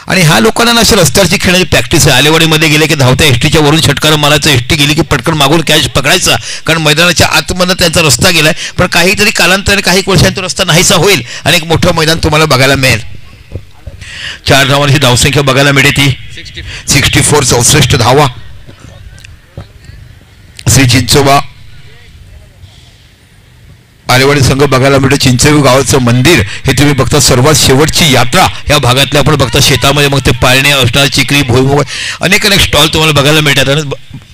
आणि ह्या लोकांना नसेल रस्त्यावरची खेळण्याची प्रॅक्टिस आहे. आलेवाडीमध्ये गेले की धावत्या एसटीच्या वरून षटकार मारायचं. एसटी गेली की पटकन मागून कॅच पकडायचा. कारण मैदानाच्या आतमधनं त्यांचा रस्ता गेलाय. पण काहीतरी कालांतराने काही वर्षांनी तो रस्ता नाहीसा होईल आणि एक मोठं मैदान तुम्हाला बघायला मिळेल. 4 धावांची धावसंख्या बघायला मिळते ती 64. 64 धावा. श्री चिंचोबा आलेवाडी संघ बघायला मिळतो. चिंचवी गावाचं मंदिर हे तुम्ही बघता. सर्वात शेवटची यात्रा या भागातल्या आपण बघता. शेतामध्ये मग ते पाळणे, अष्टा, चिकरी, भुईमुग अनेक स्टॉल तुम्हाला बघायला मिळतात. आणि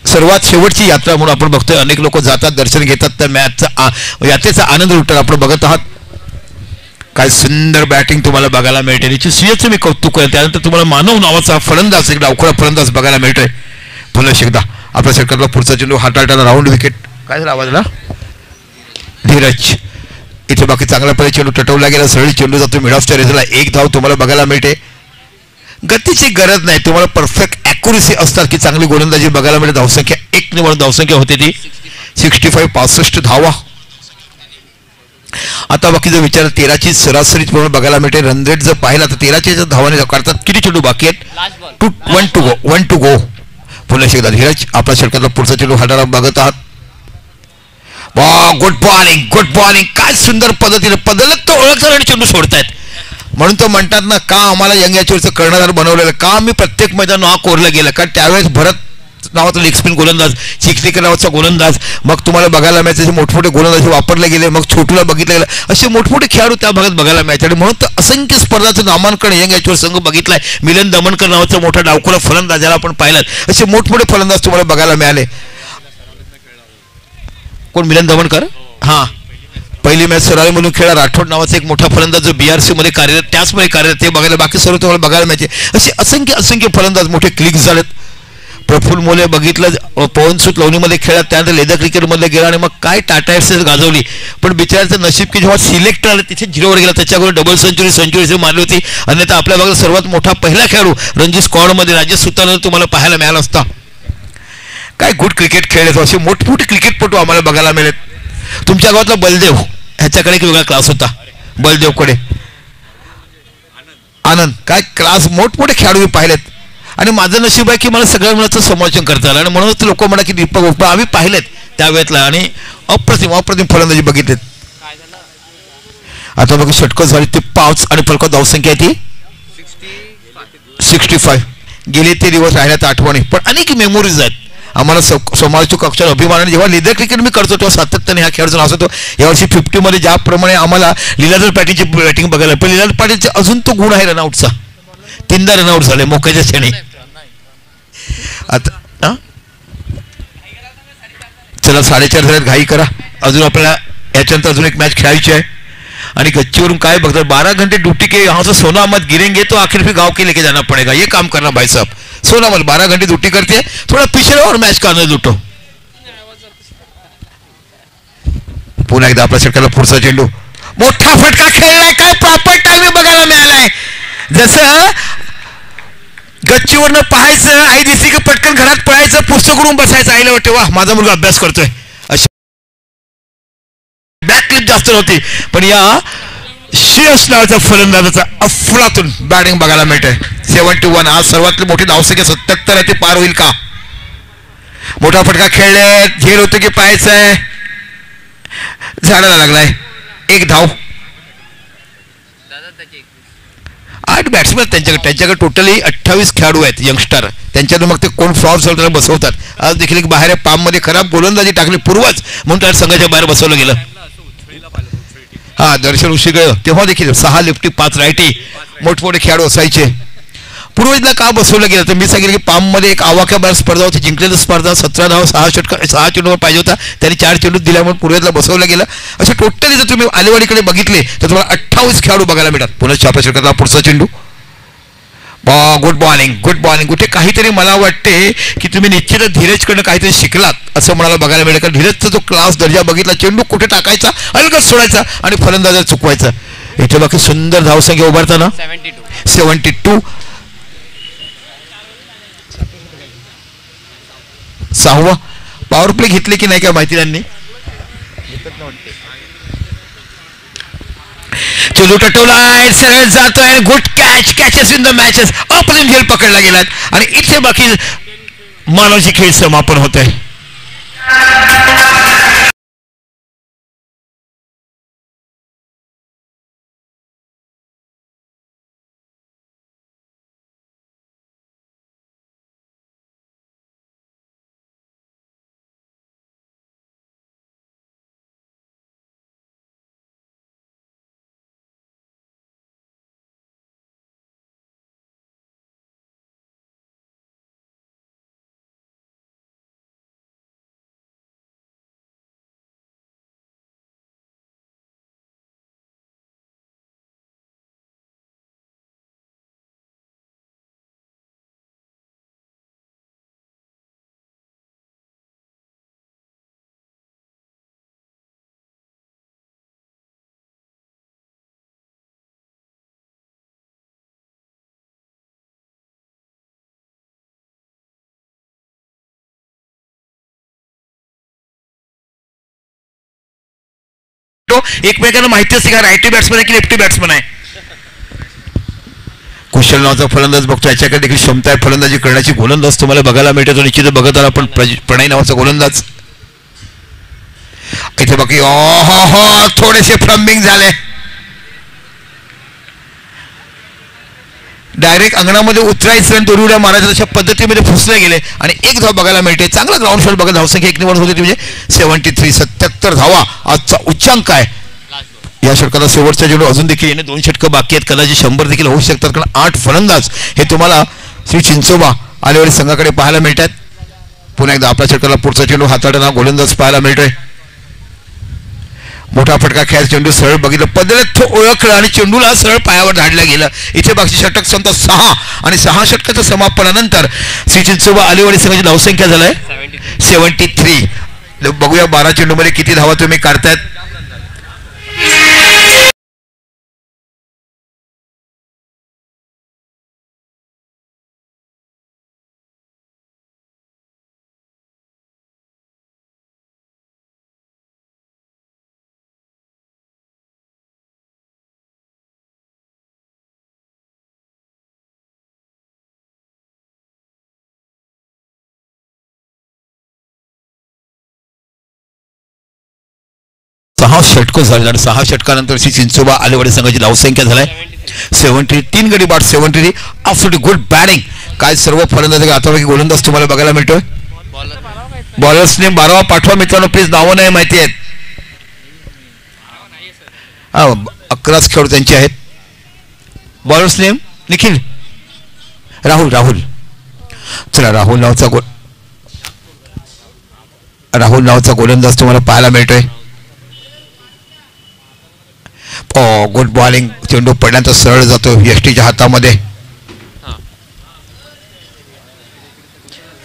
सर्वात शेवटची यात्रा म्हणून आपण बघतोय अनेक लोक जातात, दर्शन घेतात, त्या मॅचचा यात्रेचा आनंद लुटतात आपण बघत आहात. काय सुंदर बॅटिंग तुम्हाला बघायला मिळते. याची सुयचं मी कौतुक करेन. त्यानंतर तुम्हाला मानव नावाचा फलंदाज, एक डावखोळा फलंदाज बघायला मिळतोय. पुन्हा एकदा आपल्या षटकातला पुढचा चेंडू हाताळताना राऊंड विकेट. काय झाला आवाजला? धीरज इथे बाकी चांगल्या पद्धतीने चेंडू टटवला गेला. सरळ चेंडू जातो मिड-ऑफच्या रेसला. एक धाव तुम्हाला बघायला मिळते. गतीची गरज नाही, तुम्हाला परफेक्ट ॲक्युरेसी असतात की चांगली गोलंदाजी बघायला मिळते. धावसंख्या 1 निवड धावसंख्या होते ती 65 धावा. आता बाकी जर विचार 13ची सरासरी तुम्हाला बघायला मिळते. रन रेट जर पाहिला तर 13च्या धावाने काढतात. किती चेंडू बाकी आहेत? 1 टू गो. पुन्हा एकदा धीरज आपल्या षटकातला पुढचा चेंडू हाताळा बघत आहात. Good bowling. काय सुंदर पद्धतीने बदलत तो ओळखतात आणि चेंडू सोडतायत. म्हणून तो म्हणतात ना, का आम्हाला यंग याच्यावरचं कर्णधार बनवलेलं, का मी प्रत्येक मैदान नाव कोरलं गेलं. कारण त्यावेळेस भरत नावाचा लेग स्पिन गोलंदाज, चिखलीकर नावाचा गोलंदाज, मग तुम्हाला बघायला मिळायचे मोठमोठे गोलंदाज वापरले गेले. मग छोटूला बघितलं गेलं. असे मोठमोठे खेळाडू त्या भागात बघायला मिळायचे. आणि म्हणून तर असंख्य स्पर्धाचं नामांकन यंग याच्यावर संघ बघितलाय. मिलन दमनकर नावाचा मोठा डावखोरा फलंदाज याला आपण पाहिलात. असे मोठमोठे फलंदाज तुम्हाला बघायला मिळाले. कोण? मिलन दमनकर. हां, पहिली मॅच सरावी म्हणून खेळा. राठोड नावाचा एक मोठा फलंदाज जो BRC मध्ये कार्यरत, त्याचमध्ये कार्यरत, ते बघायला बाकी सर्व तुम्हाला बघायला मिळते. असे असंख्य फलंदाज मोठे क्लिक्स झालेत. प्रफुल्ल मोले बघितलं, पवनसूत लोणीमध्ये खेळला, त्यानंतर लेदर क्रिकेटमध्ये गेला आणि मग काय टाटा एफसी गाजवली. पण बिचाराचं नशीब की जेव्हा सिलेक्ट आलं तिथे 0वर गेला. त्याच्याकडून डबल सेंचुरी मारली होती. अन्यथा आपल्या भागात सर्वात मोठा पहिला खेळाडू रणजी स्क्वॉडमध्ये राजेश सुतार तुम्हाला पाहायला मिळाला असता. काय गुड क्रिकेट खेळले. असे मोठमोठे क्रिकेटपटू आम्हाला बघायला मिळेल. तुमच्या गावातला बलदेव, ह्याच्याकडे एक वेगळा क्लास होता. बलदेवकडे आनंद, काय क्लास, मोठमोठे खेळाडू पाहिलेत. आणि माझं नशीब आहे की मला सगळ्या मुलाचं समालोचन करता आलं. आणि म्हणूनच लोक म्हणा की दीपक उप्पा आम्ही पाहिलेत त्यावेळेतला आणि अप्रतिम फलंदाजी बघितलेत. आता बघा षटकं झाली ते 5 आणि फलक धावसंख्या ती 65. गेले ते दिवस राहिल्यात आठवणी, पण अनेक मेमोरीज आहेत आम्हाला. समालोचक अक्षर अभिमानाने जेव्हा लेदर क्रिकेट मी करतो तेव्हा सातत्याने ह्या खेळाडूचा नाव होतो. यावर्षी 50 मध्ये ज्याप्रमाणे आम्हाला लीलाधर पाटीलची बॅटिंग बघायला, पण लीलाधर पाटीलचे अजून तो गुण आहे रनआउटचा. 3दा रनआउट झाले मोक्याच्या क्षणी. आता चला 4:30 झाल्यात, घाई करा. अजून आपल्याला याच्यानंतर अजून एक मॅच खेळायची आहे. आणि गच्चीवरून काय बघतात, 12 घंटे ड्यूटी के यहाँ से सोना मत गिरेंगे तो आखिर फिर गांव के लेके जाना पड़ेगा. ये काम करना भाई साहब. सोना मत 12 घंटे ड्यूटी करते हैं, थोड़ा पीछे रहो और मैच का आनंद लुटो. पुन्हा एकदा आपल्या षटकाला पुढचा चेंडू, मोठा फटका खेळलाय. काय प्रॉपर टाइमिंग बघायला मिळालाय. जसं गच्चीवरनं पाहायचं, आई दिसली की पटकन घरात पळायचं, पुस्तक करून बसायचं. आईला वाटते वा माझा मुलगा अभ्यास करतोय. अशी बॅक क्लिप जास्त नव्हती, पण या श्रेयस नावाचा फलंदाजाचा अफलातून बॅटिंग बघायला मिळते. 71. आज सर्वात मोठी धावसंख्या 77 आहे. ते पार होईल का? मोठा फटका खेळले, झेल होतं की पाहायचंय, झाडाला लागलाय. 1 धाव. 8 बॅट्समॅन त्यांच्याकडे टोटली 28 खेळाडू आहेत यंगस्टर. त्यांच्याकडे मग ते कोण फ्लॉप झालं त्याला बसवतात. आज देखील एक बाहेर पाम मध्ये खराब गोलंदाजी टाकली पूर्वच म्हणून त्याला संघाच्या बाहेर बसवलं गेलं. हा, दर्शन उशिगळ तेव्हा देखील 6 लेफ्टी 5 रायटी मोठमोठे खेळाडू असायचे. पूर्वजला का बसवलं गेलं तर मी सांगितलं की पाम मध्ये एक आवाक्याबाहेर स्पर्धा होती, जिंकलेली स्पर्धा 17 धाव 6 चेंडूवर पाहिजे होता, त्यांनी 4 चेंडू दिल्यामुळे पूर्वजला बसवलं गेलं. असे टोटली जर तुम्ही आलेवाडीकडे बघितले तर तुम्हाला 28 खेळाडू बघायला मिळतात. पुन्हा छापा षटकातला पुढचा चेंडू, गुड बॉलिंग. कुठे काहीतरी मला वाटते की तुम्ही निश्चितच धीरजकडनं काहीतरी शिकलात असं म्हणाला बघायला मिळेल. कारण धीरजचा जो क्लास दर्जा बघितला, चेंडू कुठे टाकायचा, अलगद सोडायचा आणि फलंदाजाला चुकवायचा. इथे बाकी सुंदर धावसंख्या उभारताना 72. 6वा पॉवर प्ले घेतले की नाही काय माहिती त्यांनी. चेंडू टटवलाय, सरळ जातोय, good catches in the matches. अप्रतिम झेल पकडला गेलात आणि इथे बाकी मानवची खेळ समापन होत आहे. एकमेकांना माहिती असते का रायटी बॅट्समन आहे की लेफ्टी बॅट्समन आहे. कुशल नावाचा फलंदाज बघतो, याच्याकडे देखील क्षमता आहे फलंदाजी करण्याची. गोलंदाज तुम्हाला बघायला मिळतो निश्चित बघत आला पण प्रणय नावाचा गोलंदाज इथे बाकी थोडेसे फ्लंबिंग झाले. डायरेक्ट अंगणामध्ये उतरायचं आणि दोरी उड्या मारायचं अशा पद्धतीमध्ये फसले गेले आणि एक धाव बघायला मिळते. चांगला ग्राउंड शॉट बघा, धावसंख्या 1 निवड होती ती म्हणजे 73. 77 धावा आजचा उच्चांक आहे. या षटकाला शेवटच्या चेंडू अजून देखील येणे 2 षटकं बाकी आहेत. कदाचित 100 देखील होऊ शकतात कारण 8 फलंदाज हे तुम्हाला श्री चिंचोबा आलेवाडी संघाकडे पाहायला मिळतात. पुन्हा एकदा आपल्या षटकाला पुढचा चेंडू हाताळताना गोलंदाज पाहायला मिळतोय. मोठा फटका खेळ, चेंडू सरळ बघितलं पद्धत ओळखलं आणि चेंडूला सरळ पायावर धाडलं गेलं. इथे बाकी षटक संख्या 6 आणि 6 षटकाच्या समापनानंतर श्री चिंचोबा आलेवाडी संघाची धावसंख्या झालाय 73. बघूया 12 चेंडूमध्ये किती धावा तुम्ही काढतायत. सहा षटकं झाले आणि 6 षटकानंतर श्री चिंचोबा आलेवाडी संघाची धावसंख्या झालाय 73. 3 गडी बाद 73. अफसोटी गुड बॅटिंग. काय सर्व फलंदाज आतापैकी गोलंदाज तुम्हाला बघायला मिळतोय. बॉलर्स नेम 12वा पाठवा मित्रांनो प्लीज, नावं नाही माहिती आहेत. 11 खेळाडू त्यांचे आहेत. Bowlers name Nikhil Rahul. चला राहुल नावाचा गोलंदाज तुम्हाला पाहायला मिळतोय. Good bowling. चेंडू पडल्यानंतर सरळ जातो यष्टीच्या हातामध्ये.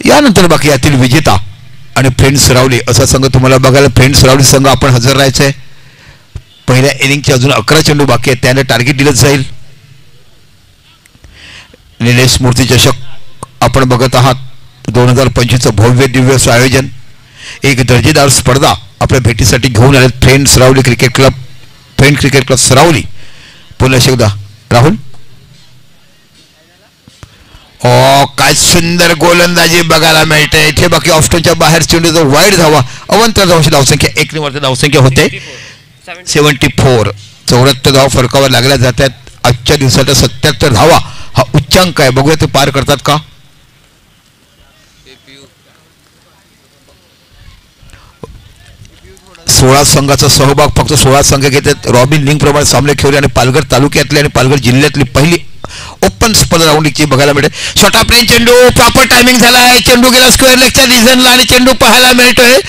यानंतर बाकी यातील विजेता आणि फ्रेंड सरावली असा संघ तुम्हाला बघायला. फ्रेंड सरावली संघ आपण हजर राहायचंय. पहिल्या इनिंगचे अजून 11 चेंडू बाकी आहेत, त्याने टार्गेट दिलं जाईल. निलेश मूर्ती चषक आपण बघत आहात. 2025 भव्य दिव्य असं आयोजन, एक दर्जेदार स्पर्धा आपल्या भेटीसाठी घेऊन आले फ्रेंड सरावली क्रिकेट क्लब सरावली. पुन्हा एकदा राहुल. काय सुंदर गोलंदाजी बघायला मिळते. इथे बाकी ऑफस्टनच्या बाहेर चेंडूचा वाईड धावा. अवंतर धावाची धावसंख्या 1 निवडते धावसंख्या होते 74. 74 धावा फरकावर लागल्या जातात. आजच्या दिवसाचा 77 धावा हा उच्चांक आहे. बघूया ते पार करतात का. 16 संघाचा सहभाग, फक्त 16 संघ घेतात. रॉबिन लिंग प्रमाणे सामने खेळले आणि पालघर तालुक्यातली आणि पालघर जिल्ह्यातली पहिली ओपन स्पर्धा राऊंडची बघायला मिळते. छोटा प्लेन चेंडू प्रॉपर टायमिंग झाला आहे. चेंडू गेला स्क्वेअर लेगच्या रिझनला आणि चेंडू पाहायला मिळतोय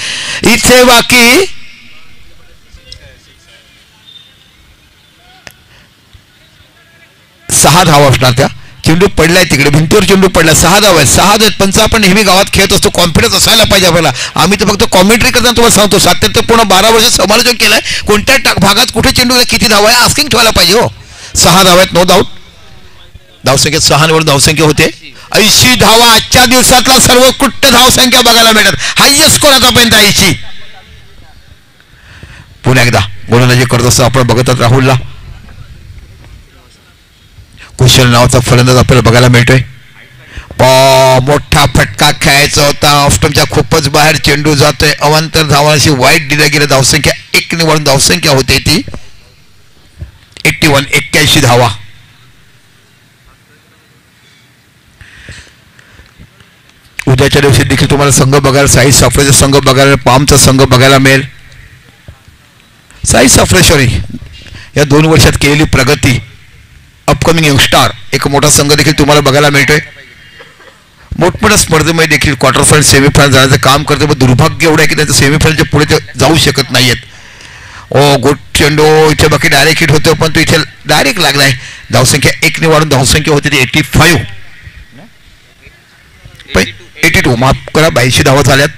इथे बाकी 6 धावा असणार. त्या चेंडू पडलाय तिकडे भिंतीवर चेंडू पडला. 6 धावा आहेत. 6 धावा पंच आपण नेहमी गावात खेळत असतो. कॉन्फिडन्स असायला पाहिजे आपल्याला. आम्ही तर फक्त कॉमेंट्री करताना तुम्हाला सांगतो. 7 12 वर्ष समालोचन केलंय. कोणत्या भागात कुठे चेंडू किती धावा आहे आस्किंग ठेवायला पाहिजे हो. 6 धावा आहेत नो डाऊट. धावसंख्येत 6 निवड धावसंख्या होते 80 धावा. आजच्या दिवसातला सर्वोत्कृष्ट धावसंख्या बघायला मिळतात. हायएस्ट स्कोर आतापर्यंत 80. पुन्हा एकदा गोलंदाजी करत असतो आपण बघत आहोत राहुलला. कुशल नावाचा फलंदाज आपल्याला बघायला मिळतोय. मोठा फटका खेळायचा होता. ऑफस्टमच्या खूपच बाहेर चेंडू जातोय. अवांतर धावांशी वाईट दिल्या गेल्या. धावसंख्या 1 निवडून धावसंख्या होते ती 81. 81 धावा. उद्याच्या दिवशी देखील तुम्हाला संघ बघायला साई साफरेचा संघ बघायला, पामचा संघ बघायला मिळेल. साई साफरेश्वरी या 2 वर्षात केलेली प्रगती, अपकमिंग यंगस्टार एक मोठा संघ देखील तुम्हाला बघायला मिळतोय. मोठमोठ्या स्पर्धेमध्ये देखील क्वार्टर फायनल सेमीफायनल जाण्याचं काम करते. पण दुर्भाग्य एवढं आहे की त्यांचं सेमीफायनलच्या पुढे ते जाऊ शकत नाहीयेत. गुड चेंडू इथे बाकी डायरेक्ट हिट होतो पण तो इथे डायरेक्ट लागलाय. धावसंख्या 1 ने वाढून धावसंख्या होती ती 85. 82 माफ करा 82 धावा झाल्यात.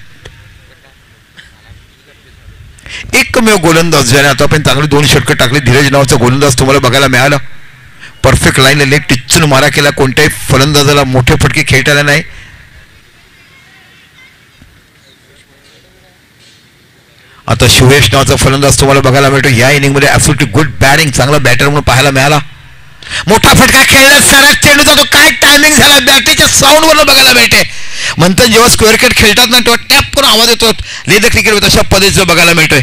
एकमेव गोलंदाज ज्याने आतापर्यंत चांगली 2 षटकं टाकली धीरज नावाचा गोलंदाज तुम्हाला बघायला मिळाला. परफेक्ट लाईनला लेग टिच्चून मारा केला. कोणत्याही फलंदाजाला मोठे फटके खेळता आले नाही. आता शिवेश नावाचा फलंदाज तुम्हाला बघायला मिळतो या इनिंगमध्ये ॲब्सोल्युटली गुड बॅटिंग, चांगला बॅटर म्हणून पाहायला मिळाला. मोठा फटका खेळला, सरळ चेंडूचा तो काय टायमिंग झाला बॅटरीच्या साऊंडवरनं बघायला मिळते. म्हणतात जेव्हा स्क्वेअर कट खेळतात ना तेव्हा टॅप करून आवाज येतो, लेदर क्रिकेट अशा पद्धतीचं बघायला मिळतोय.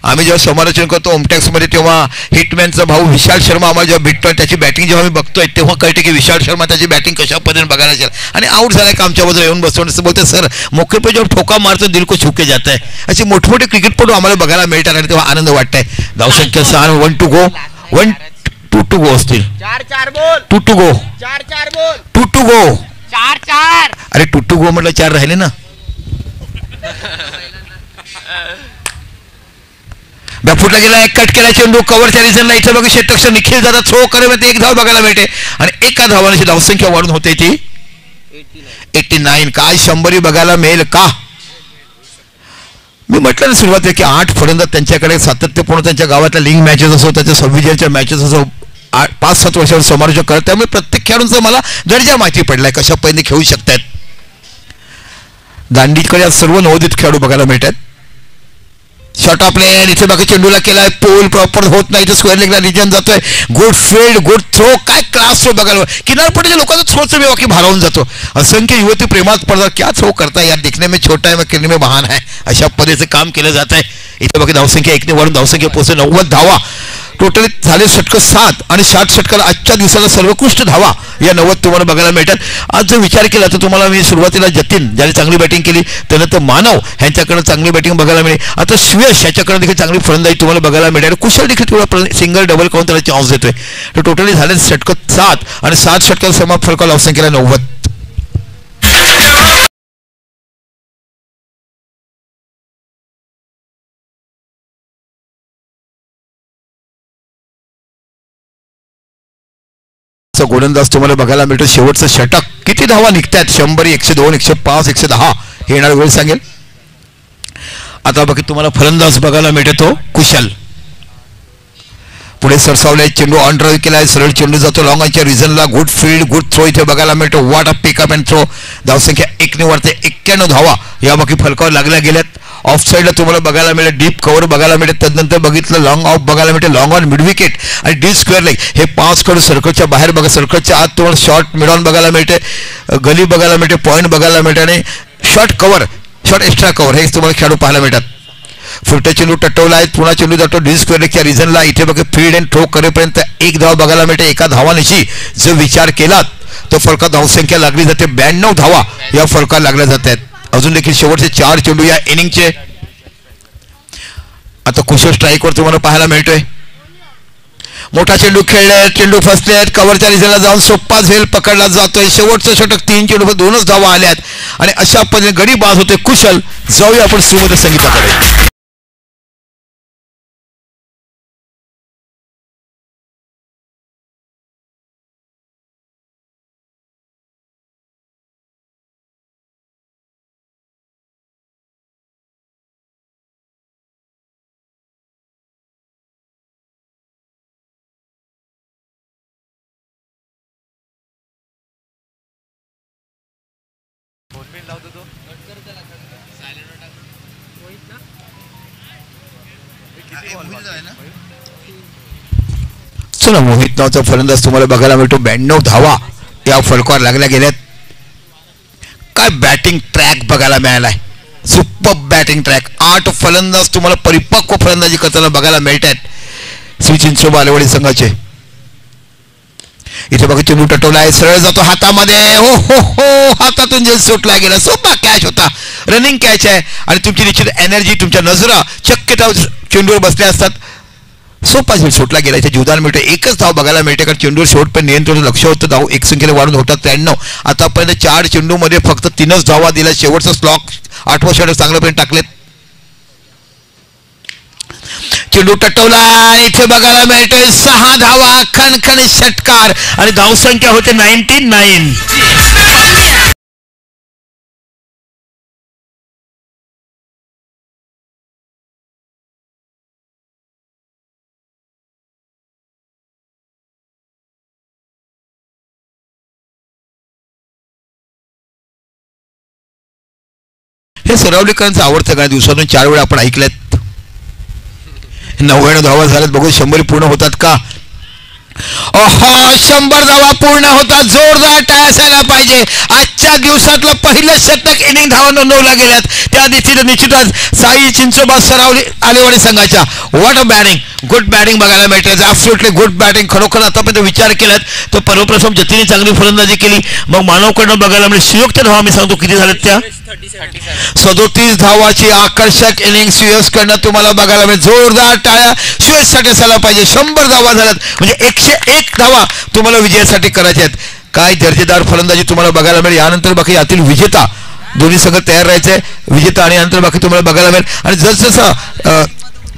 आम्ही जेव्हा समालोचन करतो ओमटॅक्समध्ये तेव्हा हिटमॅनचा भाऊ विशाल शर्मा आम्हाला जेव्हा भेटतोय त्याची बॅटिंग जेव्हा मी बघतोय तेव्हा कळते की विशाल शर्मा त्याची बॅटिंग कशा पद्धतीने बघायला असेल. आणि आउट झालाय का आमच्या बाजूला येऊन बसतो असं बोलते, सर मोके पे जेव्हा ठोका मारतो दिल को छुके जात आहे. असे मोठमोठे क्रिकेटपटू आम्हाला बघायला मिळतात आणि तेव्हा आनंद वाटतंय. धावसंख्या 6, 1 to go, 1 2 to go असतील, 4 बोल, 2 to go, 4 बोल, 2 to go. 4 अरे 2 to go म्हटलं 4 राहिले ना. बॅफुटला गेला, एक कट केला चेंडू कव्हरच्या रिझनला. इथं बघा षटरक्षक निखिल जातात, थ्रो करेल एक धाव बघायला मिळते आणि एका धावाने धावसंख्या वाढून होते ती 89. काय 100 बघायला मिळेल का? मी म्हटलं ना सुरुवात की 8 फलंदाज त्यांच्याकडे सातत्यपूर्ण त्यांच्या गावातल्या लीग मॅचेस असो, त्याच्या संविजनच्या मॅचेस असो, 5-7 वर्षावर समालोचक करत. त्यामुळे प्रत्येक खेळाडूंचा मला दर्जा माहिती पडलाय कशा पद्धतीने खेळू शकतात. दांडीकडे आज सर्व नवोदित खेळाडू बघायला मिळतात. शॉर्ट ऑफ लेन, इथे बाकी चेंडूला केलाय, पोल प्रॉपर होत नाही, इथे स्क्वेअर लेगला रिजन जातोय. गुड फील्ड, गुड थ्रो, काय क्लास थ्रो बघायला. किनारपट्टीच्या लोकांचा थ्रोचं मी बाकी भारावून जातो. असंख्य युवती प्रेमात पडतात, क्या थ्रो करता यार, दिखने में छोटा है मैं करने में महान है, अशा पद्धतीचं काम केलं जात आहे. इथे बाकी धावसंख्या 1 ने वाढून धावसंख्या पोहोचते 90 धावा. टोटली झाले षटकं 7 आणि 60 षटकाला आजच्या दिवसाला सर्वोत्कृष्ट धावा या 90 तुम्हाला बघायला मिळतात. आज जर विचार केला तर तुम्हाला मी सुरुवातीला जतीन ज्याने चांगली बॅटिंग केली, त्यानंतर मानव ह्यांच्याकडे चांगली बॅटिंग बघायला मिळेल. आता श्रेयस ह्याच्याकडे देखील चांगली फलंदाजी तुम्हाला बघायला मिळेल. कुशल देखील थोडा सिंगल डबल करून त्याला चान्स देतोय. तर टोटली झाले षटकं 7 आणि 7 षटकाला समाप्त फरक धावसंख्येला 90. गोलंदाज तुम्हाला बघायला मिळतो. शेवटचं षटक किती धावा निघतात, 100, 102, 105, 110 हे येणार वेळ सांगेल. आता बाकी तुम्हाला फलंदाज बघायला मिळतो कुशल. पुढे सरसावलाय, चेंडू ऑन ड्राईव्ह केलाय, सरळ चेंडू जातो लॉंगच्या रिझनला. गुड फील्ड, गुड थ्रो इथे बघायला मिळतो. What a pickup and throw. धावसंख्या 1 ने वाढते, 91 धावा या बाकी फलकावर लागल्या गेल्यात. ऑफ साईडला तुम्हाला बघायला मिळेल, डीप कव्हर बघायला मिळेल. त्यानंतर बघितलं लॉंग ऑफ बघायला मिळते, लॉंग ऑन मिड विकेट आणि डीप स्क्वेअर लेग. हे 5 कडून सर्कलच्या बाहेर बघा, सर्कलच्या आत तुम्हाला शॉर्ट मिड ऑन बघायला मिळते, गली बघायला मिळते, पॉईंट बघायला मिळते आणि short cover, short extra cover हे तुम्हाला खेळाडू पाहायला मिळतात. फुलटा चेंडू टटवला आहे, पुन्हा चेंडू जातो डीप स्क्वेअर लेगच्या रिझनला. इथे बघा फील्ड अँड थ्रो करेपर्यंत 1 धाव बघायला मिळते. एका धावानिशी जर विचार केलात तर फलकात धावसंख्या लागली जाते 92 धावा या फलकात लागल्या जातात. अजून देखील शेवटचे 4 चेंडू या इनिंगचे. आता कुशल स्ट्राईकवर तुम्हाला पाहायला मिळतोय. मोठा चेंडू खेळलाय, चेंडू फसले, कव्हरच्या रिझनला जाऊन सोप्पा झेल पकडला जातोय. शेवटचं षटक 3 चेंडू 2च धावा आल्यात आणि अशा पद्धतीने गडी बाद होते कुशल. जाऊया आपण श्रीमंत संगीताकडे. चला, मोहित नावाचा फलंदाज तुम्हाला बघायला मिळतो. 92 धावा या फलकावर लागल्या गेल्यात. काय बॅटिंग ट्रॅक बघायला मिळालाय, सुपर बॅटिंग ट्रॅक. 8 फलंदाज तुम्हाला परिपक्व फलंदाजी करताना बघायला मिळतात श्री चिंचोबा बालेवाडी संघाचे. इथे बघा चेंडू टटवला आहे, सरळ जातो हातामध्ये. हो हो हो, हातातून जेल सुटला गेला. सोपा कॅच होता, रनिंग कॅच आहे आणि तुमची निश्चित एनर्जी, तुमच्या नजरा चक्क चेंडूवर बसल्या असतात. सोपा झेल सुटला गेला. इथे जीवदान मिळते, 1च धाव बघायला मिळते कारण चेंडूवर शेवटपर्यंत नियंत्रण लक्ष होतं. धाव 1 संख्येने वाढून होतात 93. आतापर्यंत 4 चेंडूमध्ये फक्त 3च धावा दिल्या. शेवटचा स्लॉक 8वा षटक चांगल्यापर्यंत टाकलेत. चेंडू टटवला, इथे बघायला मिळतोय 6 धावा, खणखणीत षटकार आणि धावसंख्या होते 99. हे सरावलीकरांचं आवडतं गाणं, दिवसातून 4 वेळा आपण ऐकलेत. 99 धावा झाल्यात. बघू 100 पूर्ण होतात का. 100 धावा पूर्ण होतात. जोरदार टाळ्या असायला पाहिजे. आजच्या दिवसातलं पहिलं शतक इनिंग धावा नोंदवल्या गेल्यात. त्या दिवशी निश्चितच साई चिंचोबा सरावली आलेवाडी संघाच्या what a batting, good batting बघायला मिळते. Absolutely good batting. खरोखर आतापर्यंत विचार केलात तर सर्वप्रथम जतीने चांगली फलंदाजी केली, मग मानवकडनं बघायला मिळेल. सुयोगच्या धावा मी सांगतो किती झाल्यात त्या 37 धावाची आकर्षक इनिंग सुयशकडनं तुम्हाला बघायला मिळेल. जोरदार टाळ्या सुयशसाठी असायला पाहिजे. 100 धावा झाल्यात म्हणजे 101 धावा तुम्हाला विजयासाठी करायच्या आहेत. काय दर्जेदार फलंदाजी तुम्हाला बघायला मिळेल. यानंतर बाकी यातील विजेता दोन्ही संघ तयार राहायचे. विजेता आणि यानंतर बाकी तुम्हाला बघायला मिळेल. आणि जसजसं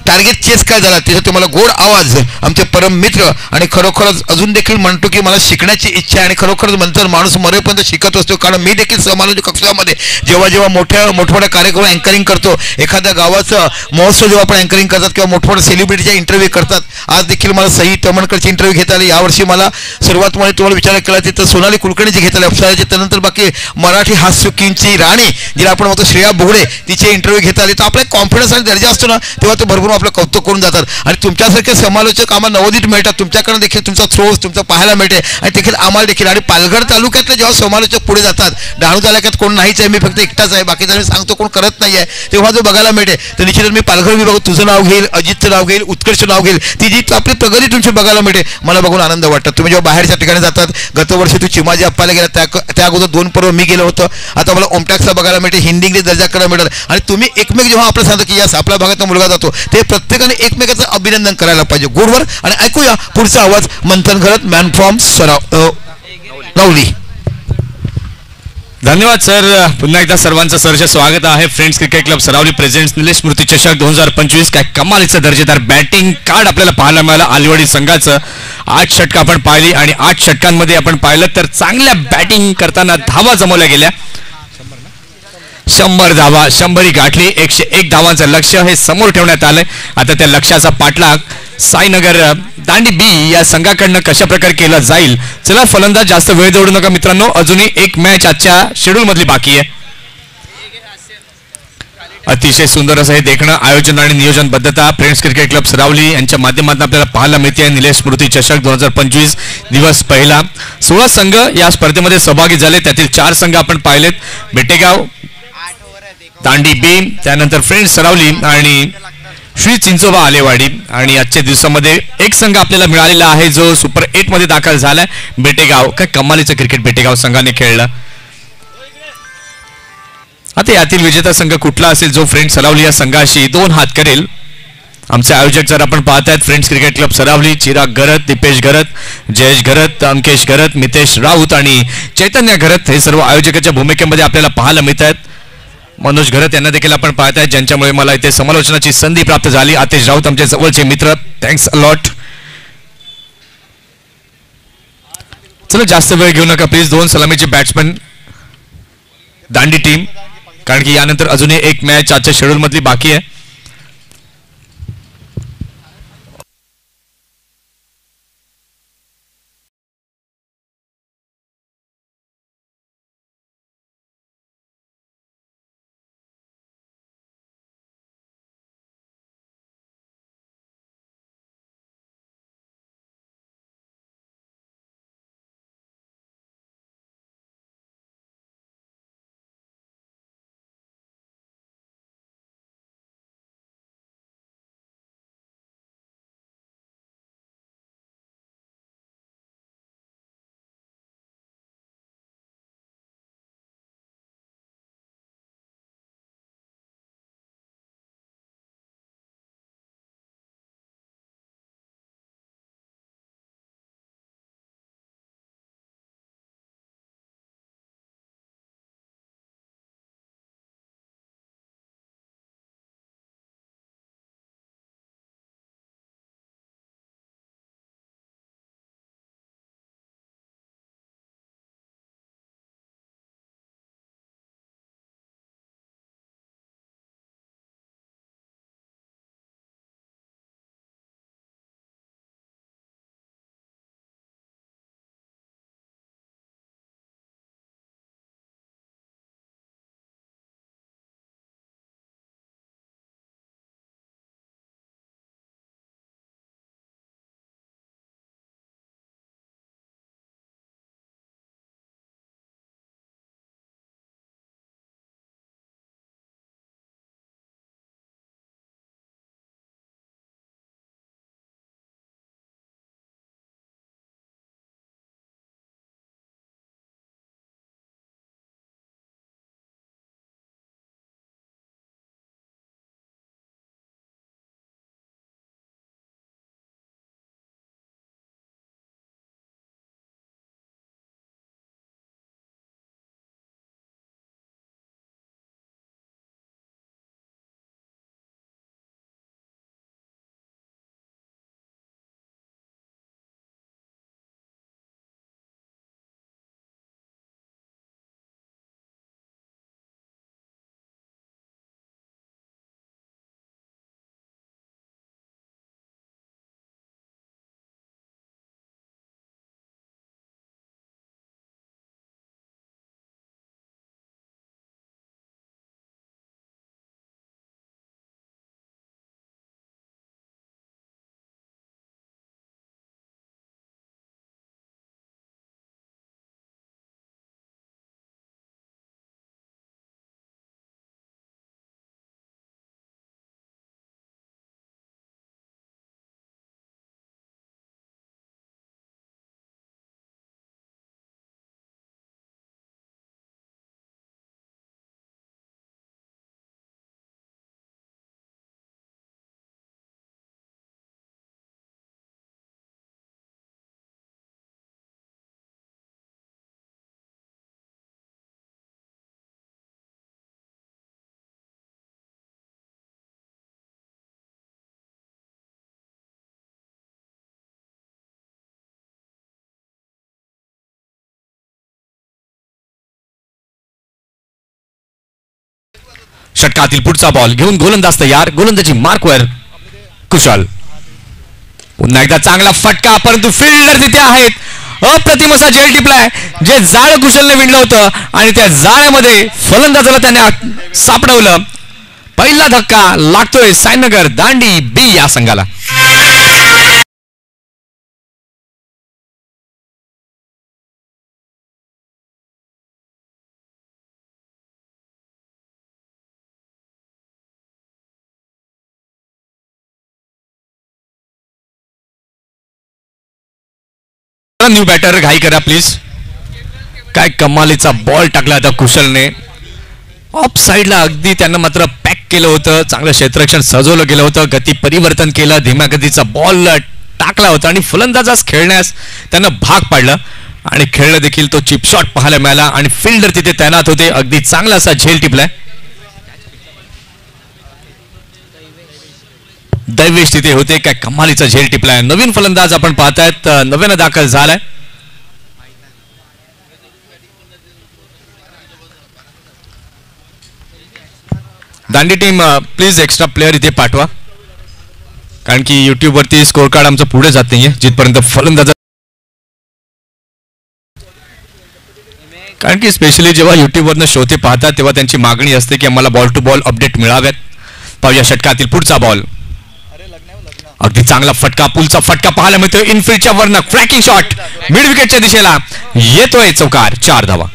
टार्गेट चेस काय झाला त्याचा तुम्हाला गोड आवाज आमचे परम मित्र आणि खरोखरच अजून देखील म्हणतो की मला शिकण्याची इच्छा आहे. आणि खरोखरच म्हणतात माणूस मरेपर्यंत शिकत असतो. कारण मी देखील समालोचक कक्षामध्ये जेव्हा मोठमोठ्या कार्यक्रम अँकरिंग करतो, एखाद्या गावाचं महोत्सव जेव्हा आपण अँकरिंग करतात किंवा मोठमोठ्या सेलिब्रिटीच्या इंटरव्ह्यू करतात. आज देखील मला सई तमणकरची इंटरव्ह्यू घेता आली. यावर्षी मला सुरुवात मध्ये तुम्हाला विचार केला तिथं सोनाली कुलकर्णीची घेता आली अप्सराची. त्यानंतर बाकी मराठी हास्य किंगची राणी जिला आपण म्हणतो श्रेया बोगडे तिचे इंटरव्ह्यू घेता आले. तर आपला कॉन्फिडन्स आणि दर्जा असतो ना तेव्हा तो भरपूर आपलं कौतुक करून जातात. आणि तुमच्यासारखे समालोचक आम्हाला नवोदित मिळतात. तुमच्याकडनं देखील तुमचा थ्रोज तुमचं पाहायला मिळते आणि देखील आम्हाला देखील. आणि पालघर तालुक्यातले जेव्हा समालोचक पुढे जातात, डहाणू तालुक्यात कोण नाहीच आहे, मी फक्त एकटाच आहे, बाकीचं मी सांगतो कोण करत नाही आहे, तेव्हा जो बघायला मिळते तर निश्चितच मी पालघर विभाग तुझं नाव घेईल, अजितचं नाव घेईल, उत्कर्ष नाव घेईल. ती जी आपली प्रगती तुमची बघायला मिळते मला बघून आनंद वाटतात. तुम्ही जेव्हा बाहेरच्या ठिकाणी जातात, गतवर्षी तू चिमाजी अप्पाला गेला, त्या अगोदर 2 पर्व मी गेलो होतो. आता मला ओमटॅक्सला बघायला मिळते, हिंदी इंग्लिश दर्जा करायला मिळतात. आणि तुम्ही एकमेक जेव्हा आपलं सांगतो की यस आपल्या भागातला मुलगा जातो ते प्रत्येकाने एकमेकाचं अभिनंदन करायला पाहिजे. गुडवर. आणि ऐकूया पुढचा आवाज मंथन घरत मॅन फ्रॉम नवली. धन्यवाद सर. पुन्हा एकदा सर्वांचं सरचे स्वागत आहे. Friends cricket club Saravali presents Nilesh Smruti चषक 2025. काय कमालीचं दर्जेदार बॅटिंग कार्ड आपल्याला पाहायला मिळालं आलिवाडी संघाचं. 8 षटकं आपण पाहिली आणि 8 षटकांमध्ये आपण पाहिलं तर चांगल्या बॅटिंग करताना धावा जमवल्या गेल्या. 100 धावा 100 गाठली. 101 धावांचं लक्ष्य हे समोर ठेवण्यात आलंय. आता त्या लक्ष्याचा पाठलाग साईनगर दांडी बी या संघाकडनं कशा प्रकारे केला जाईल. चला फलंदाज जास्त वेळ जोडू नका मित्रांनो. अजूनही एक मॅच आजच्या शेड्यूल मधली बाकी आहे. अतिशय सुंदर असं हे देखणं आयोजन आणि नियोजनबद्धता फ्रेंड्स क्रिकेट क्लब सरावली यांच्या माध्यमातून आपल्याला पाहायला मिळते. निलेश स्मृती चषक 2025 दिवस पहिला. 16 संघ या स्पर्धेमध्ये सहभागी झाले. त्यातील 4 संघ आपण पाहिलेत. बेटेगाव, दांडी बी, त्यानंतर फ्रेंड्स सरावली आणि श्री चिंचोबा आलेवाडी. आणि आजच्या दिवसामध्ये एक संघ आपल्याला मिळालेला आहे जो सुपर 8 मध्ये दाखल झालाय, बेटेगाव. काय कमालीचं क्रिकेट बेटेगाव संघाने खेळलं. आता यातील विजेता संघ कुठला असेल जो फ्रेंड्स सरावली या संघाशी 2 हात करेल. आमचे आयोजक जर आपण पाहतायत friends cricket club Saravali, Chirag Gharat, Dipesh Gharat, Jayesh Gharat, Ankesh Gharat, Mitesh Raut आणि चैतन्य घरत हे सर्व आयोजकाच्या भूमिकेमध्ये आपल्याला पाहायला मिळत आहेत. मनोज घरत यांना देखील आपण पाहताय ज्यांच्यामुळे मला इथे समालोचनाची संधी प्राप्त झाली. आतिश राऊत आमचे जवळचे मित्र, थँक्स अलॉट. चला जास्त वेळ घेऊ नका प्लीज. 2 सलामीचे बॅट्समन दांडी टीम, कारण की यानंतर अजूनही एक मॅच आजच्या शेड्यूल मधली बाकी आहे. षटकातील पुढचा बॉल घेऊन गोलंदाज तयार. गोलंदाजी मार्कवर कुशल. पुन्हा एकदा चांगला फटका, परंतु फिल्डर तिथे आहेत. अप्रतिम असा झेल टिपलाय. जे जाळ कुशलने विणलं होतं आणि त्या जाळ्यामध्ये फलंदाजाला त्याने सापडवलं. पहिला धक्का लागतोय साईनगर दांडी बी या संघाला. न्यू बॅटर घाई करा प्लीज. काय कमालीचा बॉल टाकला होता कुशलने. ऑफ साईडला अगदी त्यांना मात्र पॅक केलं होतं. चांगलं क्षेत्ररक्षण सजवलं गेलं होतं. गती परिवर्तन केलं. धीम्या गतीचा बॉल टाकला होता आणि फलंदाजास खेळण्यास त्यांना भाग पाडलं आणि खेळलं देखील. तो चिप शॉट पाहायला मिळाला आणि फिल्डर तिथे तैनात होते. अगदी चांगला असा झेल टिपलाय. दैवेश तिथे होते. काय कमालीचा झेल टिपलाय. नवीन फलंदाज आपण पाहतायत नव्यानं दाखल झालाय. दांडी टीम प्लीज एक्स्ट्रा प्लेअर इथे पाठवा, कारण की युट्यूब वरती स्कोर कार्ड आमचं पुढे जात नाहीये जिथपर्यंत फलंदाज. कारण की स्पेशली जेव्हा युट्यूबवरनं श्रोते पाहतात तेव्हा त्यांची मागणी असते की आम्हाला बॉल टू बॉल अपडेट मिळाव्यात. पाहूया षटकातील पुढचा बॉल. अगदी चांगला फटका, पुलचा फटका पाहायला मिळतोय. इनफिल्डच्या वरनं क्रॅकिंग शॉट मिड विकेटच्या दिशेला येतोय. चौकार. 4 धावा.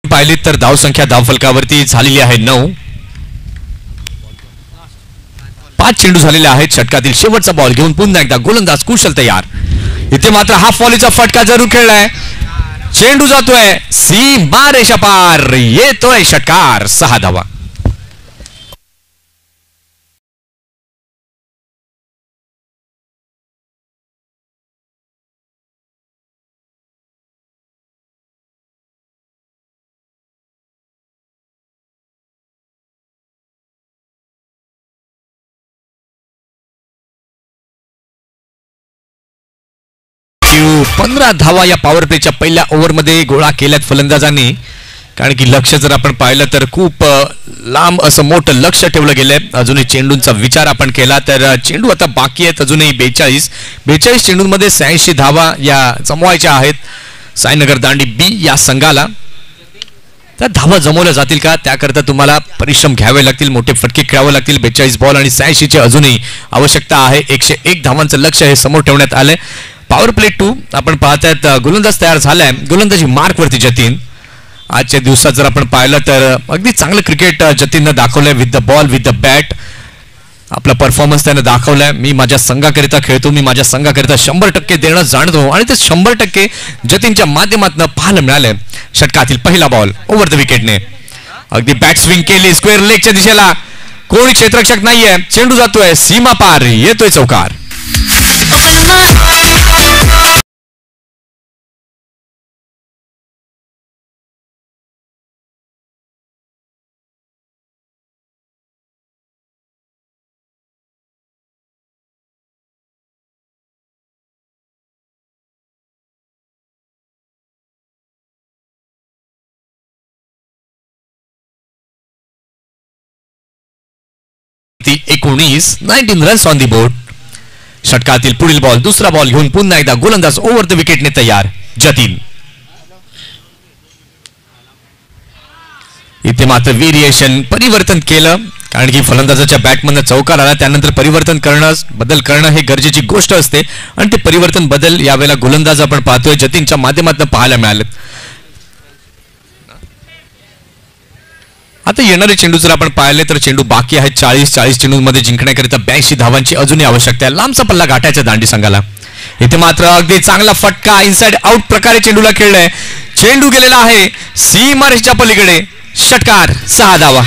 पाहिली तर धाव संख्या धावफलकावरती झालेली आहे 9. 5 चेंडू झालेले आहेत. षटकातील शेवटचा बॉल घेऊन पुन्हा एकदा गोलंदाज कुशल तयार. इथे मात्र हाफ व्हॉलीचा फटका जरूर खेळलाय. चेंडू जातोय सीमा रेषा पार. येतोय षटकार. 6 धावा. चेंडू 15 धावा या पॉवर प्लेच्या पहिल्या ओव्हरमध्ये गोळा केल्यात फलंदाजांनी. कारण की लक्ष जर आपण पाहिलं तर खूप लांब असं मोठं लक्ष ठेवलं गेलंय. अजूनही चेंडूंचा विचार आपण केला तर चेंडू आता बाकी आहेत अजूनही 42 चेंडूंमध्ये 86 धावा या जमवायच्या आहेत साईनगर दांडी बी या संघाला. त्या धावा जमवल्या जातील का त्याकरता तुम्हाला परिश्रम घ्यावे लागतील, मोठे फटके खेळावे लागतील. 42 बॉल आणि 86 ची अजूनही आवश्यकता आहे. 101 धावांचं लक्ष्य हे समोर ठेवण्यात आलंय. पॉवर प्ले 2 आपण पाहतायत. गोलंदाज तयार झालाय. गोलंदाजी मार्क वरती जतीन. आजच्या दिवसात जर आपण पाहिलं तर अगदी चांगलं क्रिकेट जतीननं दाखवलंय. With the ball with the bat आपला परफॉर्मन्स त्यानं दाखवलाय. मी माझ्या संघाकरिता खेळतो, मी माझ्या संघाकरिता 100% देणं जाणतो आणि ते 100% जतीनच्या माध्यमातून पाहायला मिळालंय. षटकातील पहिला बॉल ओव्हर द विकेटने अगदी बॅट स्विंग केली स्क्वेअर लेगच्या दिशेला. कोणी क्षेत्ररक्षक नाहीये. चेंडू जातोय सीमा पार. येतोय चौकार. ती 19 रन्स ऑन दी बोर्ड. षटकातील पुढील बॉल, दुसरा बॉल घेऊन पुन्हा एकदा गोलंदाज ओव्हर द विकेटने तयार जतीन. इथे मात्र व्हेरिएशन परिवर्तन केलं, कारण की फलंदाजाच्या बॅटमधनं चौकार आला, त्यानंतर परिवर्तन करणं, बदल करणं हे गरजेची गोष्ट असते आणि ते परिवर्तन बदल यावेळेला गोलंदाज आपण पाहतोय जतीनच्या माध्यमातून पाहायला मिळाले. आता येणारे चेंडू जर आपण पाहिले तर चेंडू बाकी आहेत 40 चेंडूंमध्ये जिंकण्याकरिता 82 धावांची अजूनही आवश्यकता आहे. लांबचा पल्ला गाठायचा दांडी संघाला. इथे मात्र अगदी चांगला फटका इनसाइड आउट प्रकारे चेंडूला खेळलाय. चेंडू गेलेला आहे सीमारेषेच्या पलीकडे. षटकार 6 धावा.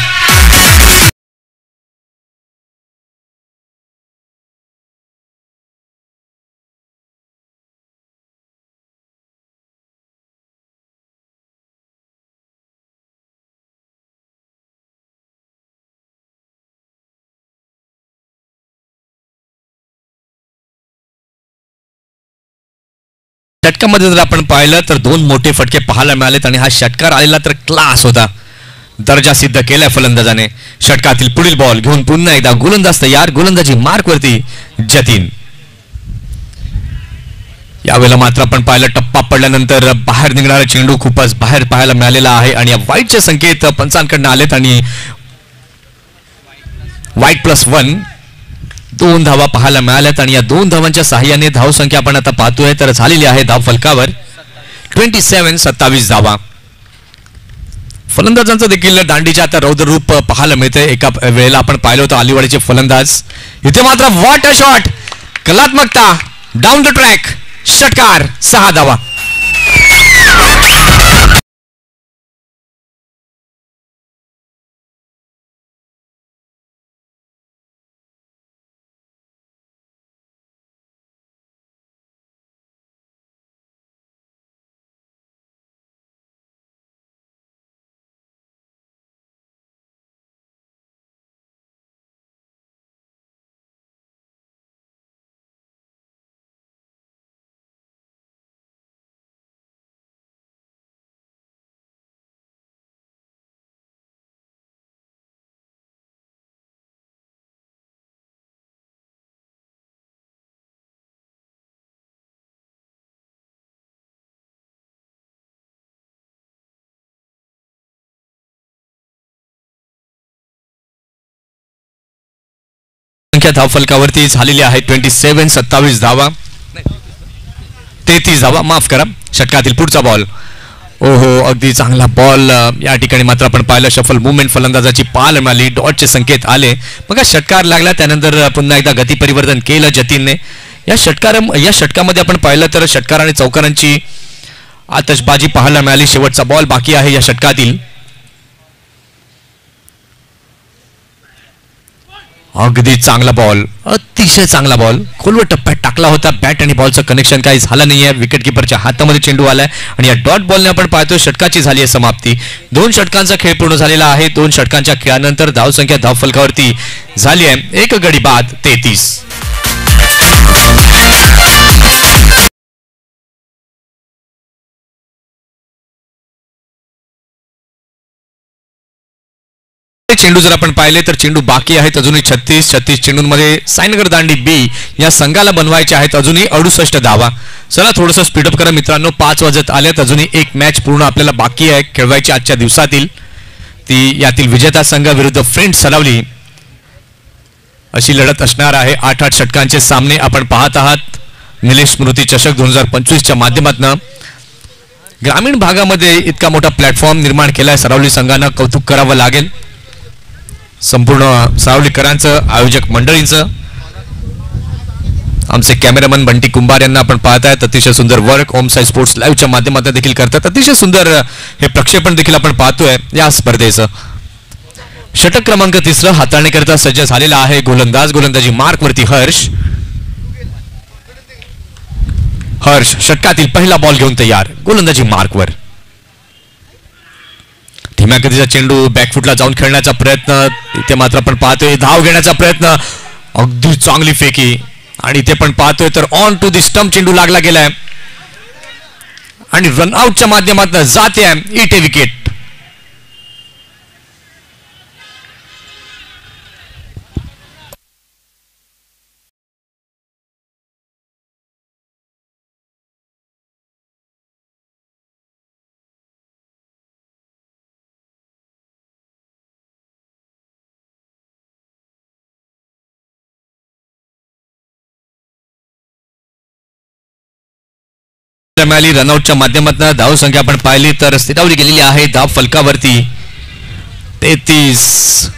षटकामध्ये जर आपण पाहिलं तर 2 मोठे फटके पाहायला मिळालेत आणि हा षटकार आलेला तर क्लास होता. दर्जा सिद्ध केलाय फलंदाजाने. षटकातील पुढील बॉल घेऊन पुन्हा एकदा गोलंदाज तयार. गोलंदाजी मार्कवरती जतीन. यावेळेला मात्र आपण पाहिलं टप्पा पडल्यानंतर बाहेर निघणारा चेंडू खूपच बाहेर पाहायला मिळालेला आहे आणि या वाईटचे संकेत पंचांकडनं आलेत आणि वाईट +1 2 धावा पाहायला मिळाल्यात आणि या 2 धावांच्या सहाय्याने धावसंख्या आपण आता पाहतोय तर झालेली आहे धाव फलकावर 27 धावा. फलंदाजांचं देखील दांडीच्या आता रौद्र रूप पाहायला मिळते. एका वेळेला आपण पाहिलं होतं अलिवाडीचे फलंदाज. इथे मात्र व्हॉट अ शॉट, कलात्मकता, डाऊन द ट्रॅक. षटकार 6 धावा. धाव फलकावरती झालेली आहे 27 धावा. 33 धावा, माफ करा. षटकातील पुढचा बॉल. ओहो, अगदी चांगला बॉल. या ठिकाणी मात्र आपण पाहिलं शफल मुवमेंट, फलंदाजाची पाल मिळाली, डॉटचे संकेत आले. मग षटकार लागला, त्यानंतर पुन्हा एकदा गती परिवर्तन केलं जतीनने. या षटकामध्ये आपण पाहिलं तर षटकार आणि चौकारांची आतषबाजी पाहायला मिळाली. शेवटचा बॉल बाकी आहे या षटकातील. अगदी चांगला बॉल, अतिशय चांगला बॉल. खोलवर टप्प्यात टाकला होता. बॅट आणि बॉलचं कनेक्शन काही झालं नाहीये. विकेट किपरच्या हातामध्ये चेंडू आलाय आणि या डॉट बॉलने आपण पाहतो षटकाची झाली आहे समाप्ती. 2 षटकांचा खेळ पूर्ण झालेला आहे. 2 षटकांच्या खेळानंतर धावसंख्या धाव फलकावरती झाली आहे 1 गडी बाद 33. चेंडू जर आपण पाहिले तर चेंडू बाकी आहेत अजूनही 36 चेंडूंमध्ये साईनगर दांडी बी या संघाला बनवायचे आहेत अजूनही 68 धावा. चला थोडंसं स्पीडअप करा मित्रांनो. 5 वाजत आलेत. अजूनही एक मॅच पूर्ण आपल्याला बाकी आहे खेळवायची आजच्या दिवसातील. ती यातील विजेता संघ विरुद्ध फ्रेंड्स सरावली अशी लढत असणार आहे. 8 षटकांचे सामने आपण पाहत आहात. निलेश स्मृती चषक 2025च्या माध्यमातून ग्रामीण भागामध्ये इतका मोठा प्लॅटफॉर्म निर्माण केलाय सरावली संघानं. कौतुक करावं लागेल संपूर्ण सावलीकरांचं, आयोजक मंडळींचं. आमचे कॅमेरामन बंटी कुंभार यांना आपण पाहतायत. अतिशय सुंदर वर्क ओम साई स्पोर्ट्स लाईव्हच्या माध्यमातून देखील करतात. अतिशय सुंदर हे प्रक्षेपण देखील आपण पाहतोय या स्पर्धेचं. षटक क्रमांक 3 हाताळणीकरिता सज्ज झालेला आहे गोलंदाज. गोलंदाजी मार्कवरती हर्ष. षटकातील पहिला बॉल घेऊन तयार. गोलंदाजी मार्कवर. धीम्या गतीचा चेंडू बॅकफुटला जाऊन खेळण्याचा प्रयत्न. इथे मात्र आपण पाहतोय धाव घेण्याचा प्रयत्न. अगदी चांगली फेकी आणि इथे पण पाहतोय तर ऑन टू दी स्टंप चेंडू लागला गेलाय आणि रनआउटच्या माध्यमातून जाते इटे विकेट. मिळाली रनआउटच्या माध्यमातून. धावसंख्या आपण पाहिली तर स्थिरावली गेलेली आहे धाव फलकावरती 33.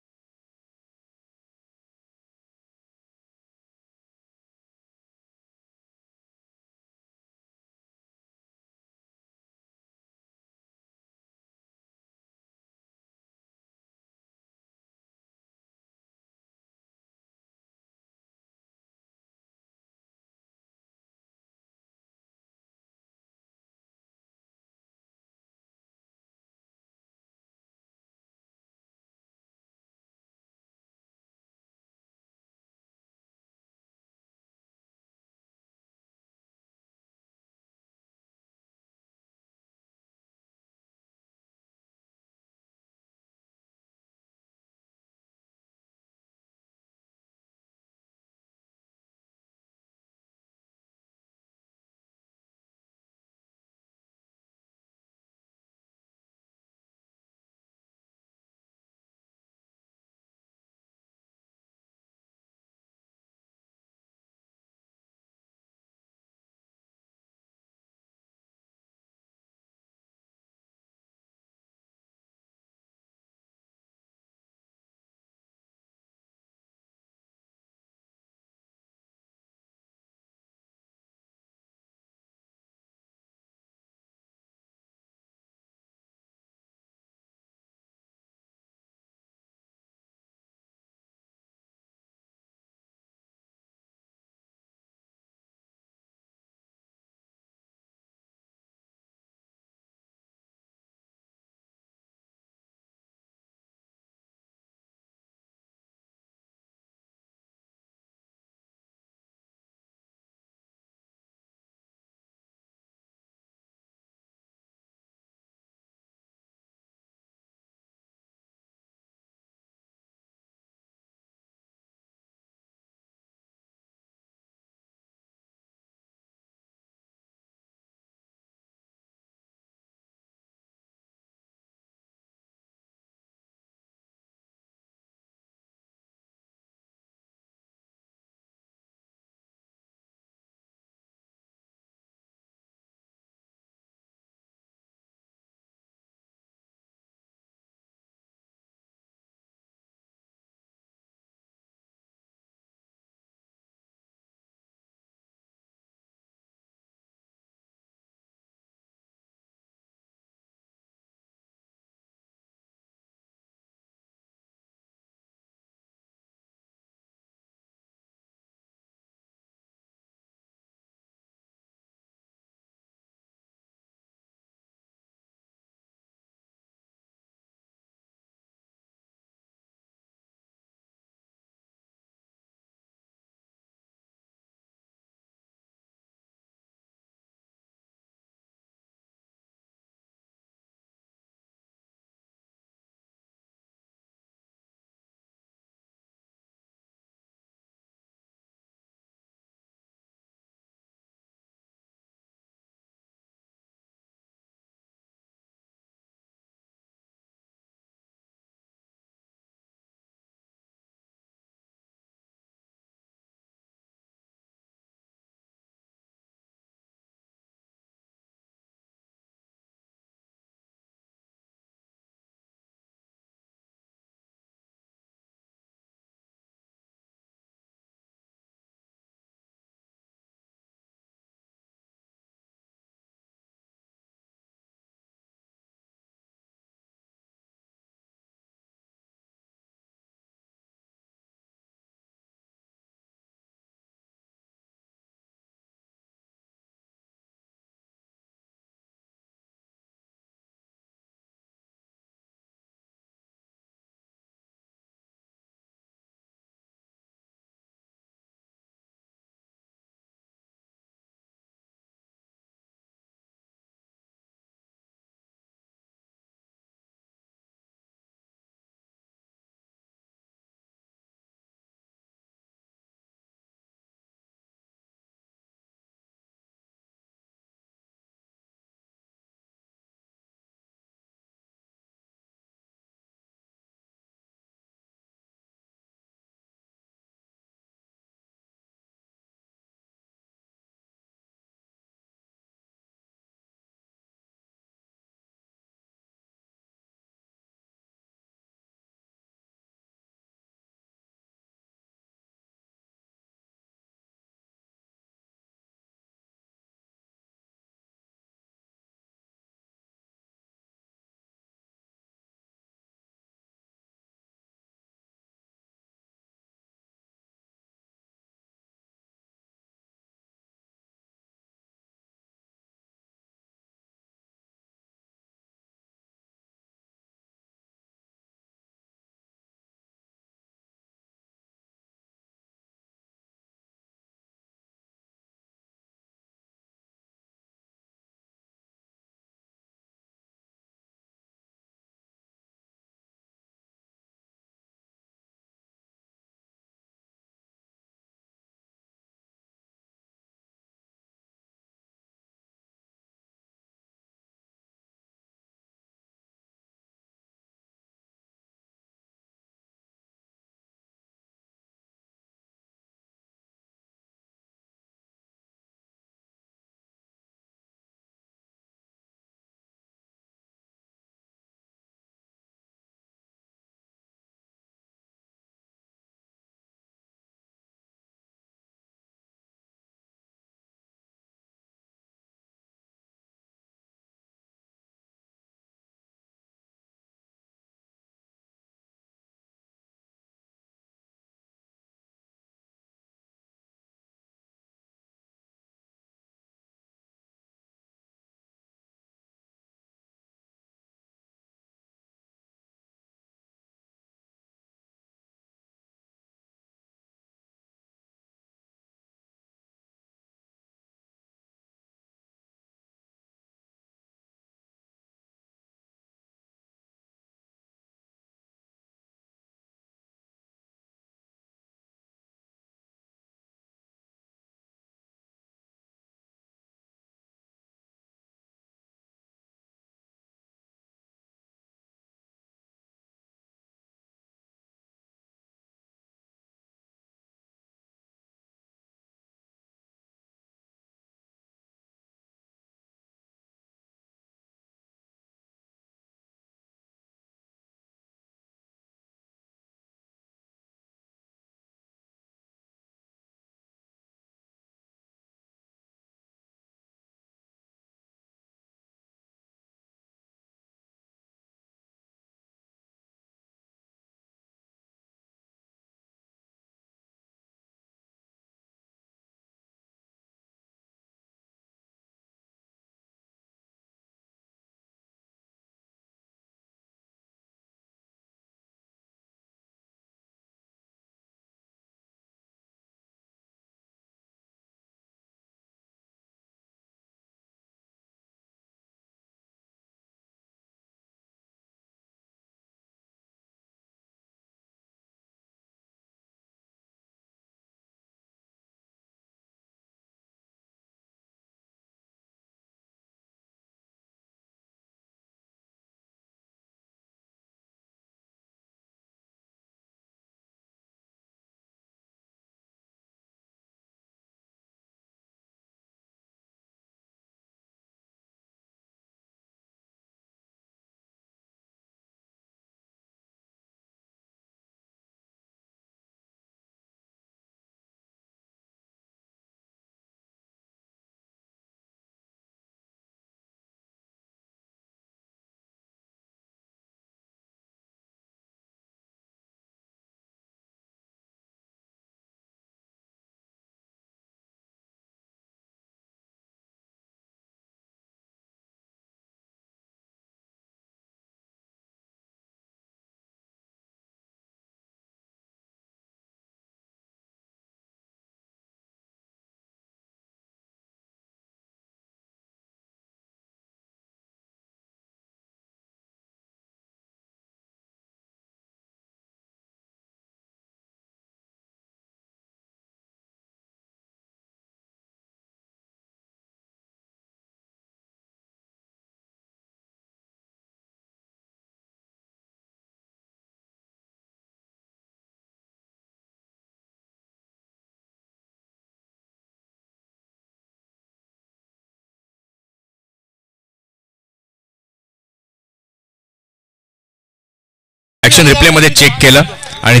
मोशन रिप्लेमध्ये चेक केलं आणि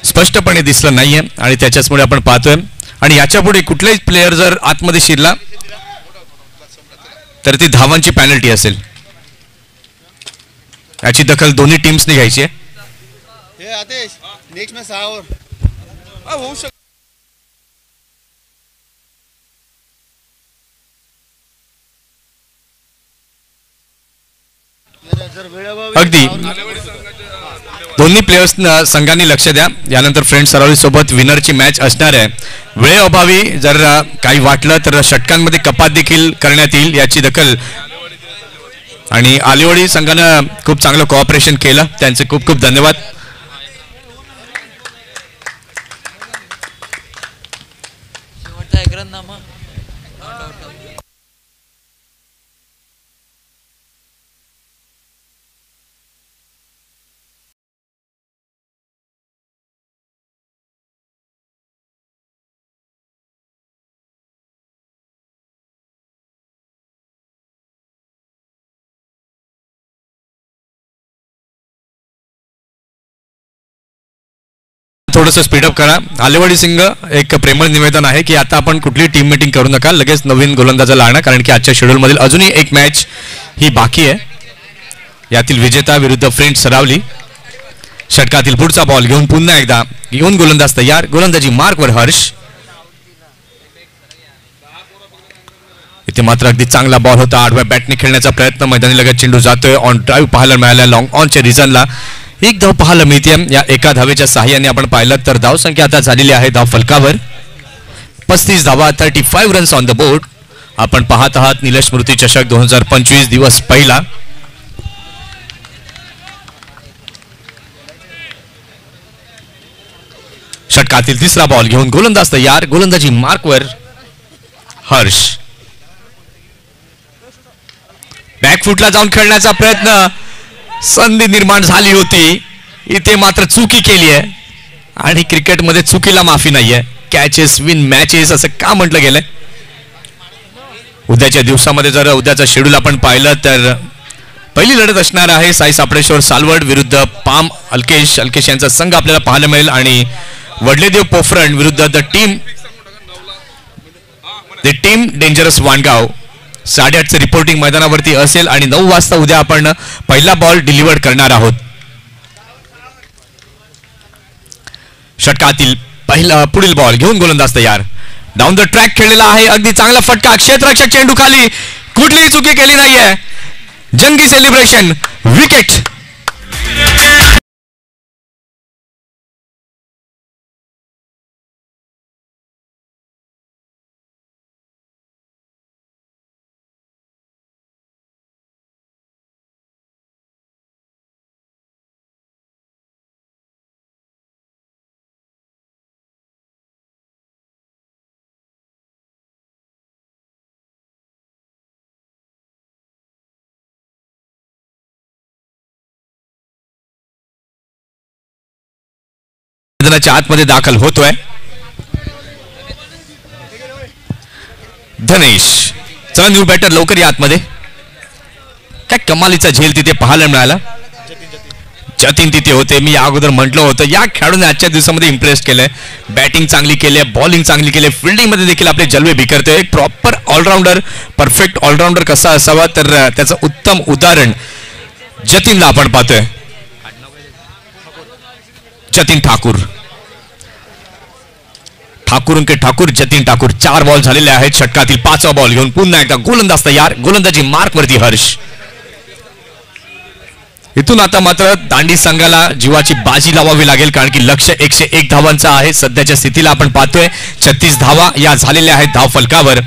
स्पष्टपणे दिसलं नाहीये आणि त्याच्याचमुळे आपण पाहतोय. आणि याच्या पुढे कुठलाही प्लेअर जर आतमध्ये शिरला तर ती धावांची पॅनल्टी असेल. याची दखल दोन्ही टीम्सने घ्यायची आहे. अगदी दोन्ही प्लेयर्स संघांनी लक्ष द्या. यानंतर फ्रेंड्स सरावली सोबत विनरची मॅच असणार आहे. वेळेअभावी जर काही वाटलं तर षटकांमध्ये कपात देखील करण्यात येईल याची दखल. आणि आलिवडी संघानं खूप चांगलं कोऑपरेशन केलं, त्यांचे खूप खूप धन्यवाद. थोडंसं स्पीडअप करा. आलेवाडी सिंग एक प्रेमळ निवेदन आहे की आता आपण कुठली टीम मीटिंग करू नका, लगेच नवीन गोलंदाजाला आणा, कारण की आजच्या शेड्यूलमधील अजूनही एक मॅच ही बाकी आहे. यातील विजेता विरुद्ध फ्रेंड्स सरावली. षटकातील पुढचा बॉल घेऊन पुन्हा एकदा घेऊन गोलंदाज तयार. गोलंदाजी मार्कवर हर्ष. इथे मात्र अगदी चांगला बॉल होता. आडव्या बॅटने खेळण्याचा प्रयत्न, मैदानी लगत चेंडू जातोय. ऑन ड्राईव्ह पाहायला मिळाला. लॉंग ऑनच्या रिझनला एक धाव पाहायला मिळते. या एका धावेच्या सहाय्याने आपण पाहिलं तर धाव संख्या आता झालेली आहे धाव फलकावर 35 धावा, 35 रन्स ऑन द बोर्ड. आपण पाहत आहात निलेश स्मृती चषक 2025 दिवस पहिला. षटकातील तिसरा बॉल घेऊन गोलंदाज तयार. गोलंदाजी मार्कवर हर्ष. बॅकफुटला जाऊन खेळण्याचा प्रयत्न, संधी निर्माण झाली होती. इथे मात्र चुकी केली आहे आणि क्रिकेटमध्ये चुकीला माफी नाहीये. कॅचेस विन मॅचेस असं का म्हटलं गेलंय. उद्याच्या दिवसामध्ये जर उद्याचं शेड्यूल आपण पाहिलं तर पहिली लढत असणार आहे साई सापडेश्वर सालवड विरुद्ध पाम अल्केश. अल्केश यांचा संघ आपल्याला पाहायला मिळेल आणि वडलेदेव पोफरण विरुद्ध द टीम डेंजरस वाणगाव. 8:30चं रिपोर्टिंग मैदानावरती असेल आणि 9 वाजता उद्या आपण पहिला बॉल डिलिव्हर्ड करणार आहोत. षटकातील पहिला पुढील बॉल घेऊन गोलंदाज तयार. डाऊन द ट्रॅक खेळलेला आहे. अगदी चांगला फटका. क्षेत्ररक्षक चेंडू खाली. कुठलीही चुकी केली नाहीये. जंगी सेलिब्रेशन. विकेट. मैदानाच्या आतमध्ये दाखल होतोय धनेश. चला न्यू बॅटर लवकर या आतमध्ये. काय कमालीचा झेल तिथे पाहायला मिळाला. जतीन तिथे होते. मी अगोदर म्हटलं होतं या खेळाडूने आजच्या दिवसामध्ये इम्प्रेस केलंय. बॅटिंग चांगली केली आहे, बॉलिंग चांगली केली आहे, फिल्डिंग मध्ये देखील आपले जलवे बिखरतोय. एक प्रॉपर ऑलराऊंडर, परफेक्ट ऑलराऊंडर कसा असावा तर त्याचं उत्तम उदाहरण जतीनला आपण पाहतोय. जतीन ठाकूर. ठाकूर जतीन ठाकूर. 4 बॉल झालेले आहेत. षटकातील 5वा बॉल घेऊन पुन्हा एकदा गोलंदाज तयार. गोलंदाजी मार्कवरती हर्ष. इथून आता मात्र दांडी संघाला जीवाची बाजी लावावी लागेल, कारण की लक्ष्य 101 धावांचं आहे. सध्याच्या स्थितीला आपण पाहतोय 36 धावा या झालेल्या आहेत धाव फलकावर.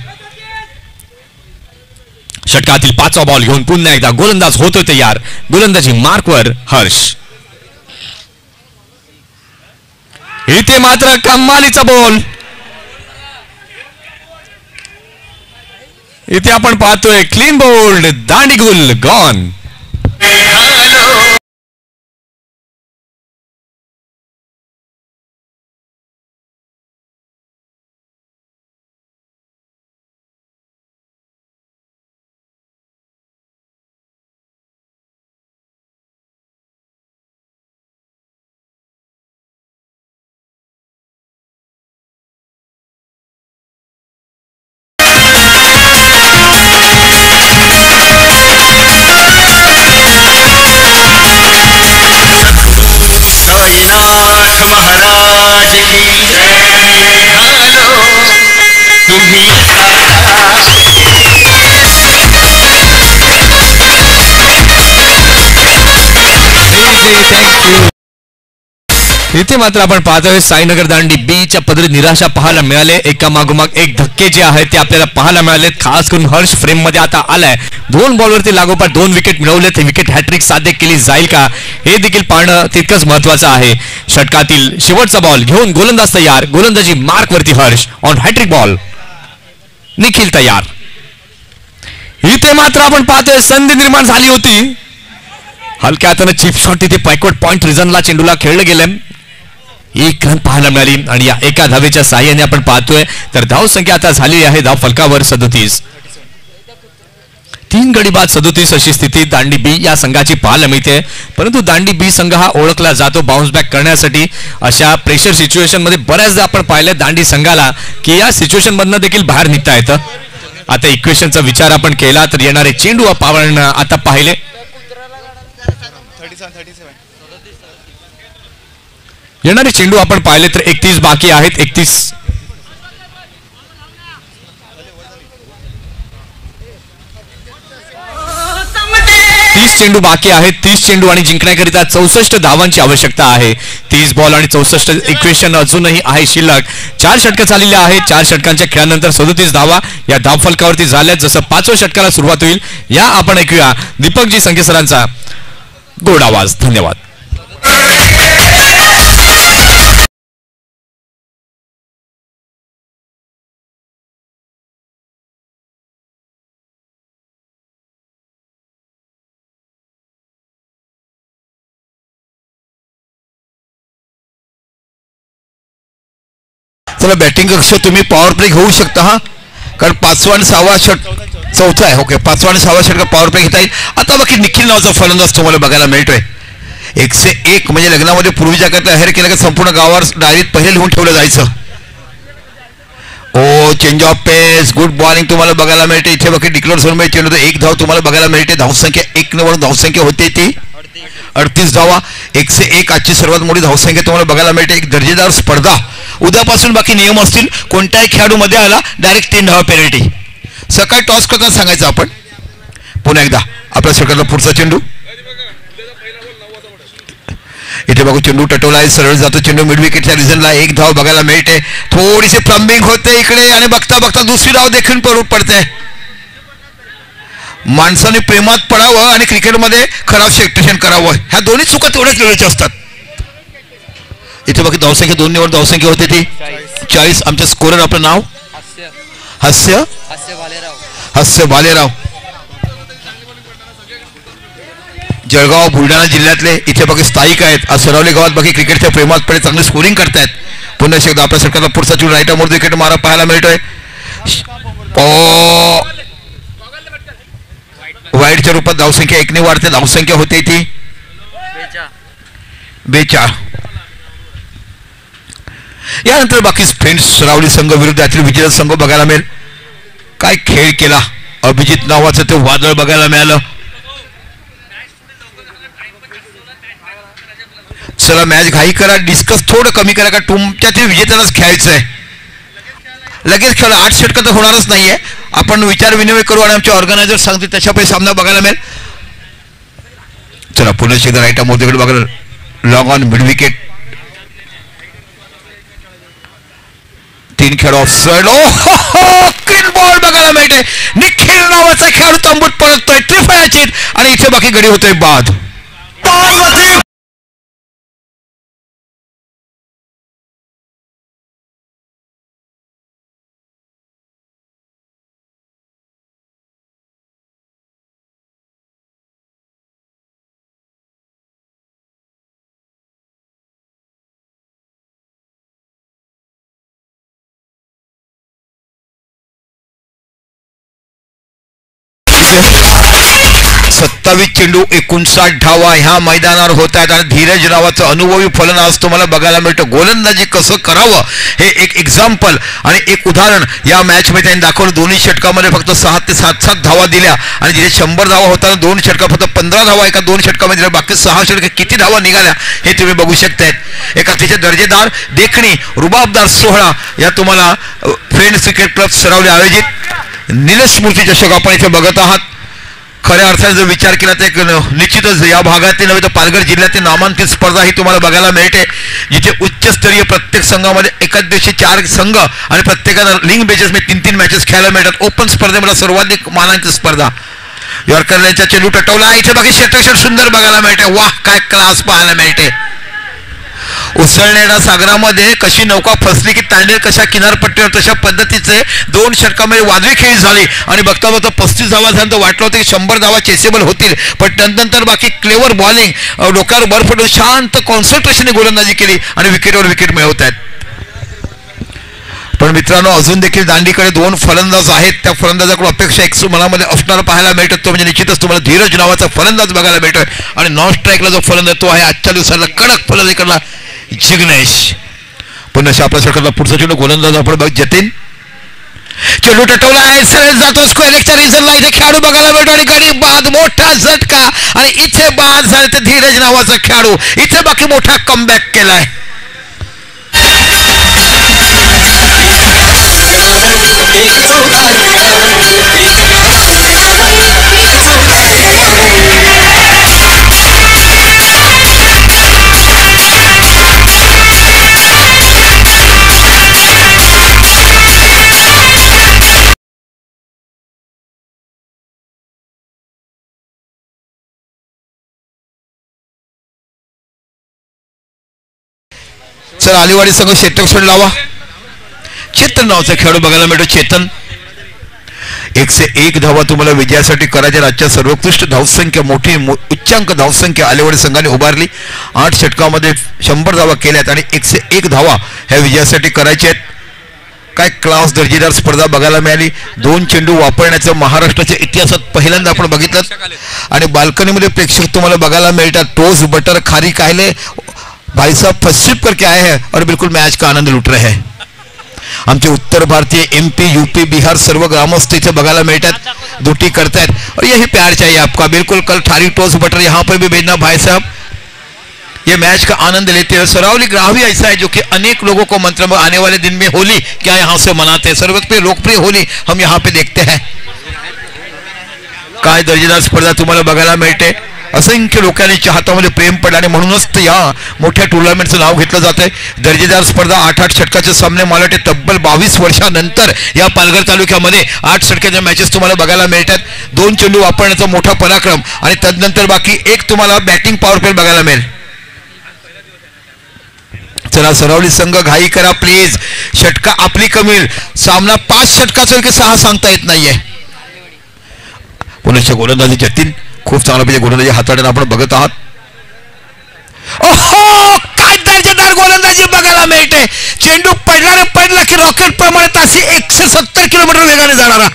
षटकातील 5वा बॉल घेऊन पुन्हा एकदा गोलंदाज होतोय तयार. गोलंदाजी मार्कवर हर्ष. इथे मात्र कमालीचा बॉल. इथे आपण पाहतोय क्लीन बोल्ड. दांडीगुल गॉन. थँक्यू. इथे मात्र आपण पाहतोय साईनगर दांडी बीच्या पदरी निराशा पाहायला मिळाले. एका मागोमाग एक धक्के जे आहेत ते आपल्याला पाहायला मिळालेत. खास करून हर्ष फ्रेम मध्ये आता आलाय. 2 बॉलवरती लागोपाठ 2 विकेट मिळवलेत. हे विकेट हॅट्रिक साध्य केली जाईल का हे देखील पाहणं तितकंच महत्वाचं आहे. षटकातील शेवटचा बॉल घेऊन गोलंदाज तयार. गोलंदाजी मार्क वरती Harsh on hat-trick ball. Nikhil तयार. इथे मात्र आपण पाहतोय संधी निर्माण झाली होती. हलक्या हाताने चिप शॉट तिथे बॅकवर्ड पॉइंट रिझनला चेंडूला खेळलं गेलं. 1 रन पाहायला मिळाली आणि या एका धावेच्या साहाय्याने आपण पाहतोय तर धाव संख्या आता झाली आहे धाव फलकावर 37. 3 गडी बाद 37 अशी स्थिती दांडी बी या संघाची पाहायला मिळते. परंतु दांडी बी संघ हा ओळखला जातो बाउन्स बॅक करण्यासाठी. अशा प्रेशर सिच्युएशन मध्ये बऱ्याचदा आपण पाहिलं दांडी संघाला की या सिच्युएशन मधनं देखील बाहेर निघता येतं. आता इक्वेशनचा विचार आपण केला तर येणारे चेंडू आपण आता पाहिले. येणारे चेंडू आपण पाहिले तर 31 बाकी आहेत. 31 चेंडू बाकी आहेत. 30 चेंडू आणि जिंकण्याकरिता 64 धावांची आवश्यकता आहे. 30 बॉल आणि 64 इक्वेशन अजूनही आहे शिल्लक. 4 षटकं चाललेली आहेत. 4 षटकांच्या खेळानंतर 37 धावा या धाव फलकावरती झाल्यात. जसं 5व्या षटकाला सुरुवात होईल या आपण ऐकूया दीपकजी संखे सरांचा गोड आवाज. धन्यवाद. चला बॅटिंग कक्ष तुम्ही पॉवर प्ले घेऊ शकता हा. कारण 5वा आणि 6वा चौथा आहे. ओके 5वा आणि 6वा षटक पॉवर प्ले घेता येईल. आता बाकी निखिल नावाचा फलंदाज तुम्हाला बघायला मिळतोय. 101 म्हणजे लग्नामध्ये पूर्वीच्या काळात हेर केलं की संपूर्ण गावावर डायरीत पहिले लिहून ठेवलं जायचं. Oh change of pace good bowling तुम्हाला बघायला मिळते. इथे बाकी डिक्लेअर झोन मध्ये चेंडू 1 धाव तुम्हाला बघायला मिळते. धावसंख्या 1 वरून धावसंख्या होते ती 38 धावा. 101 आजची सर्वात मोठी धावसंख्या तुम्हाला बघायला मिळते. एक दर्जेदार स्पर्धा. उद्यापासून बाकी नियम असतील. कोणत्याही खेळाडू मध्ये आला डायरेक्ट 3 धावा पेनल्टी. सकाळी टॉस करताना सांगायचं आपण. पुन्हा एकदा आपल्या षटकातला पुढचा चेंडू. इथे बघू चेंडू टटवला आहे. सरळ जातो चेंडू मिड विकेटच्या रिझनला. 1 धाव बघायला मिळते. थोडीशी प्लंबिंग होते इकडे आणि बघता बघता दुसरी धाव देखील पडते. माणसाने प्रेमात पडावं आणि क्रिकेटमध्ये खराब सेक्टेशन करावं. ह्या दोन्ही चुका तेवढ्याच वेळेच्या असतात. इथे बाकी धावसंख्या 2 निवड धावसंख्या होते ती 40. आमच्या स्कोरर आपलं नाव हास्य भालेराव जळगाव बुलढाणा जिल्ह्यातले. इथे बाकी स्थायिक आहेत. आज सरावली गावात बाकी क्रिकेटच्या प्रेमात पडे चांगली स्कोरिंग करतायत. पुन्हा एकदा आपल्या सरकारला पुढचा चेंडू राईट मोर विकेट मारा पाहायला मिळतोय. वाईडच्या रूपात धावसंख्या 1 ने वाढते. धावसंख्या होते ती 42. यानंतर बाकी फ्रेंड्स सरावली संघ विरुद्ध यातील विजय संघ बघायला मिळेल. काय खेळ केला. अभिजित नावाचं ते वादळ बघायला मिळालं. चला मॅच घाई करा. डिस्कस थोडं कमी करा का तुमच्यातील विजेत्यालाच खेळायचं आहे. लगेच खेळ 8 षटकं तर होणारच नाहीये. आपण विचार विनिमय करू आणि आमचे ऑर्गनायझर सांगतील त्याच्यापैकी सामना बघायला मिळेल. चला पुन्हा एकदा राईट मोदीकडे बघायला. Long on mid wicket. 3 खेळ ऑफ साइड. क्लीन बॉल बघायला मिळते. निखिल नावाचा खेळाडू तांबूत पळतोय. त्रिफळाची आणि इथे बाकी गडी होतोय बाद. सत्तावीस चेंडू 59 धावा ह्या मैदानावर होत आहेत. आणि धीरज नावाचं अनुभवी फलंदाज तुम्हाला बघायला मिळतं. गोलंदाजी कसं करावं हे एक एक्झाम्पल आणि एक उदाहरण या मॅच मध्ये त्यांनी दाखवलं. दोन्ही षटकामध्ये फक्त 6 ते 7 धावा दिल्या आणि जिथे 100 धावा होताना 2 षटका फक्त 15 धावा एका 2 षटकामध्ये दिल्या. बाकी 6 षटके किती धावा निघाल्या हे तुम्ही बघू शकतायत. एक अतिशय दर्जेदार देखणी रुबाबदार सोहळा या तुम्हाला फ्रेंड्स क्रिकेट क्लब सरावली आयोजित निलेश मूर्ती चषक आपण इथे बघत आहात. खऱ्या अर्थाने जर विचार केला तर निश्चितच या भागातील नव्हे तर पालघर जिल्ह्यातील नामांकित स्पर्धा ही तुम्हाला बघायला मिळते, जिथे उच्चस्तरीय प्रत्येक संघामध्ये एकाच दिवशी 4 संघ आणि प्रत्येकाला लिंग बेजेसमध्ये 3-3 मॅचेस खेळायला मिळतात. ओपन स्पर्धेमध्ये सर्वाधिक मानांकित स्पर्धा. यॉर्करचा चेंडू टटवला, इथे बाकी षटक सुंदर बघायला मिळते. वाह, काय क्लास पाहायला मिळते. उसळण्याच्या सागरामध्ये कशी नौका फसली की तांडेल कशा किनारपट्टीवर तशा पद्धतीचे 2 षटकामध्ये वादळी खेळी झाली आणि बघता बघता 35 धावा झाल्यानंतर वाटलं होतं की 100 धावा चेसेबल होतील, पण नंतर बाकी क्लेवर बॉलिंग डोक्यावर बर्फ पडून शांत कॉन्सन्ट्रेशनने गोलंदाजी केली आणि विकेटवर विकेट मिळवत आहेत. पण मित्रांनो, अजून देखील दांडीकडे 2 फलंदाज आहेत. त्या फलंदाजाकडून अपेक्षा एक मनामध्ये असणारा पाहायला मिळतो, तो म्हणजे निश्चितच तुम्हाला धीरज नावाचा फलंदाज बघायला मिळतोय. आणि नॉन स्ट्राईकला जो फलंदाज तो आहे आजच्या दिवसाला कडक फलंदाजी करला जिग्नेश. पण अशा आपल्या सरकारला पुढचा चेंडू गोलंदाज आपण बघ जतीन. चेंडू टटवला आहे, सरळ जातो स्क्वेअरच्या रिझनला. इथे खेळाडू बघायला मिळतो आणि गडी बाद मोठा झटका आणि इथे बाद झाले ते धीरज नावाचा खेळाडू. इथे बाकी मोठा कमबॅक केलाय. चला अलिवाडी संघ षटक सोड लावा. चेतन नावाचा खेळाडू बघायला मिळतो. चेतन 101 धावा तुम्हाला विजयासाठी करायच्या. राज्यात सर्वोत्कृष्ट धावसंख्या मोठी उच्चांक धावसंख्या अलिवाडी संघाने उभारली. 8 षटकामध्ये 100 धावा केल्यात आणि 101 धावा ह्या विजयासाठी करायच्या आहेत. काय क्लास दर्जेदार स्पर्धा बघायला मिळाली. 2 चेंडू वापरण्याचं महाराष्ट्राच्या इतिहासात पहिल्यांदा आपण बघितलं. आणि बाल्कनीमध्ये प्रेक्षक तुम्हाला बघायला मिळतात. टोस्ट बटर खारी कायले भाई साहब फर्स्ट स्वीप करके आए हैं और बिल्कुल मैच का आनंद लूट रहे हैं. आमचे उत्तर भारतीय MP UP बिहार सर्व ग्रामस्थ इथे बघायला मिळतात, दुटी करतायत और यही प्यार चाहिए आपका. बिल्कुल कल थारी टोस्ट बटर यहाँ पर भी भेजना भाई साहब. ये मैच का आनंद लेते हैं. सरावली ग्राम ही ऐसा है जो कि अनेक लोगों को मंत्र में आने वाले दिन में होली क्या यहाँ से मनाते हैं. सर्वत्र लोकप्रिय होली हम यहाँ पे देखते हैं. काय दर्जेदार स्पर्धा तुम्हाला बघायला मिळते. असंख्य लोकांनी हातामध्ये प्रेम पडलं आणि म्हणूनच या मोठ्या टुर्नामेंटचं नाव घेतलं जात आहे. दर्जेदार स्पर्धा 8-8 षटकाचे सामने मला वाटते तब्बल 22 वर्षानंतर या पालघर तालुक्यामध्ये 8 षटकाच्या मॅचेस तुम्हाला बघायला मिळतात. 2 चेंडू वापरण्याचा मोठा पराक्रम आणि तदनंतर बाकी एक तुम्हाला बॅटिंग पॉवर प्ले बघायला मिळेल. चला सरावली संघ घाई करा प्लीज. षटका आपली कमी. सामना 5 षटकाचा की 6 सांगता येत नाहीये. पुण्याच्या गोलंदाजी जतीन खूप चांगला पाहिजे गोलंदाजी हाताळताना आपण बघत आहात. ओहो, काय दर्जेदार गोलंदाजी बघायला मिळते. चेंडू पडला की रॉकेट प्रमाणे तासी 170 किलोमीटर वेगाने जाणारा.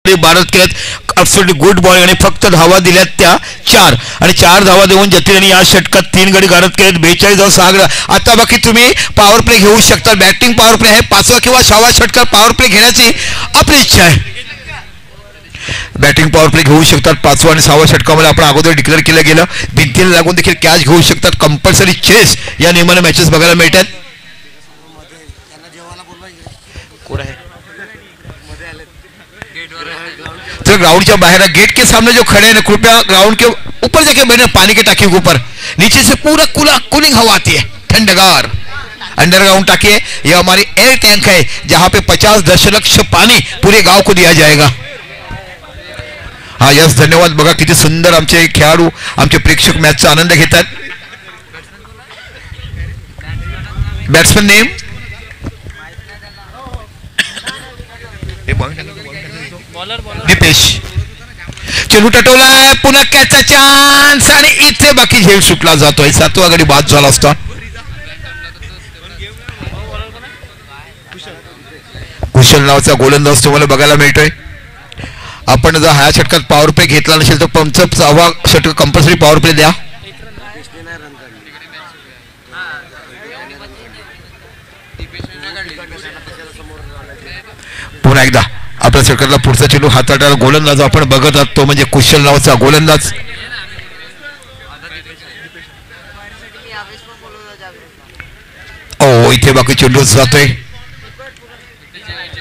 भारत केल्यात अब्सोल्युटली गुड बॉलिंग आणि फक्त धावा दिल्यात त्या 4 आणि 4 धावा देऊन जतीन या षटकात 3 गडी गारद केलेत. 42 आता बाकी तुम्ही पॉवर प्ले घेऊ शकता. बॅटिंग पॉवर प्ले आहे. 5वा किंवा 6वा षटकात पॉवर प्ले घेण्याची आपली इच्छा आहे. बॅटिंग पॉवर प्ले घेऊ शकतात. 5वा आणि 6वा षटकामध्ये आपण अगोदर डिक्लेअर केलं गेलं. भिंतीला लागून देखील कॅच घेऊ शकतात. कंपल्सरी चेस या नियमाने मॅचेस बघायला मिळतात. तो ग्राउंड बाहर गेट के सामने जो खड़े हैं कृपया ग्राउंड के ऊपर जाके बैठे. पानी की टाकी के ऊपर नीचे से पूरा कूलिंग हवा आती है ठंडगार. अंडरग्राउंड टाकी है. यह हमारी एयर टैंक है जहां पे 50 दशलक्ष पानी पूरे गांव को दिया जाएगा. हाँ यस धन्यवाद. बघा किती सुंदर आमचे खेळाडू आमचे प्रेक्षक मॅचचा आनंद घेतात. Batsman name Deepesh. चेंडू टटवला आहे. पुन्हा कॅचचा चान्स आणि इथे बाकी झेल सुटला जातोय. 7वा गडी बाद झाला असता. कुशल नावाचा गोलंदाज तुम्हाला बघायला मिळतोय. आपण जर ह्या षटकात पॉवर प्ले घेतला नसेल तर 6वा षटक कंपल्सरी पॉवर प्ले द्या. पुन्हा एकदा आपल्या षटकातला पुढचा चेंडू हाताळणारा गोलंदाज आपण बघत आहोत, तो म्हणजे कुशल नावाचा गोलंदाज. ओ इथे बाकी चेंडू जातोय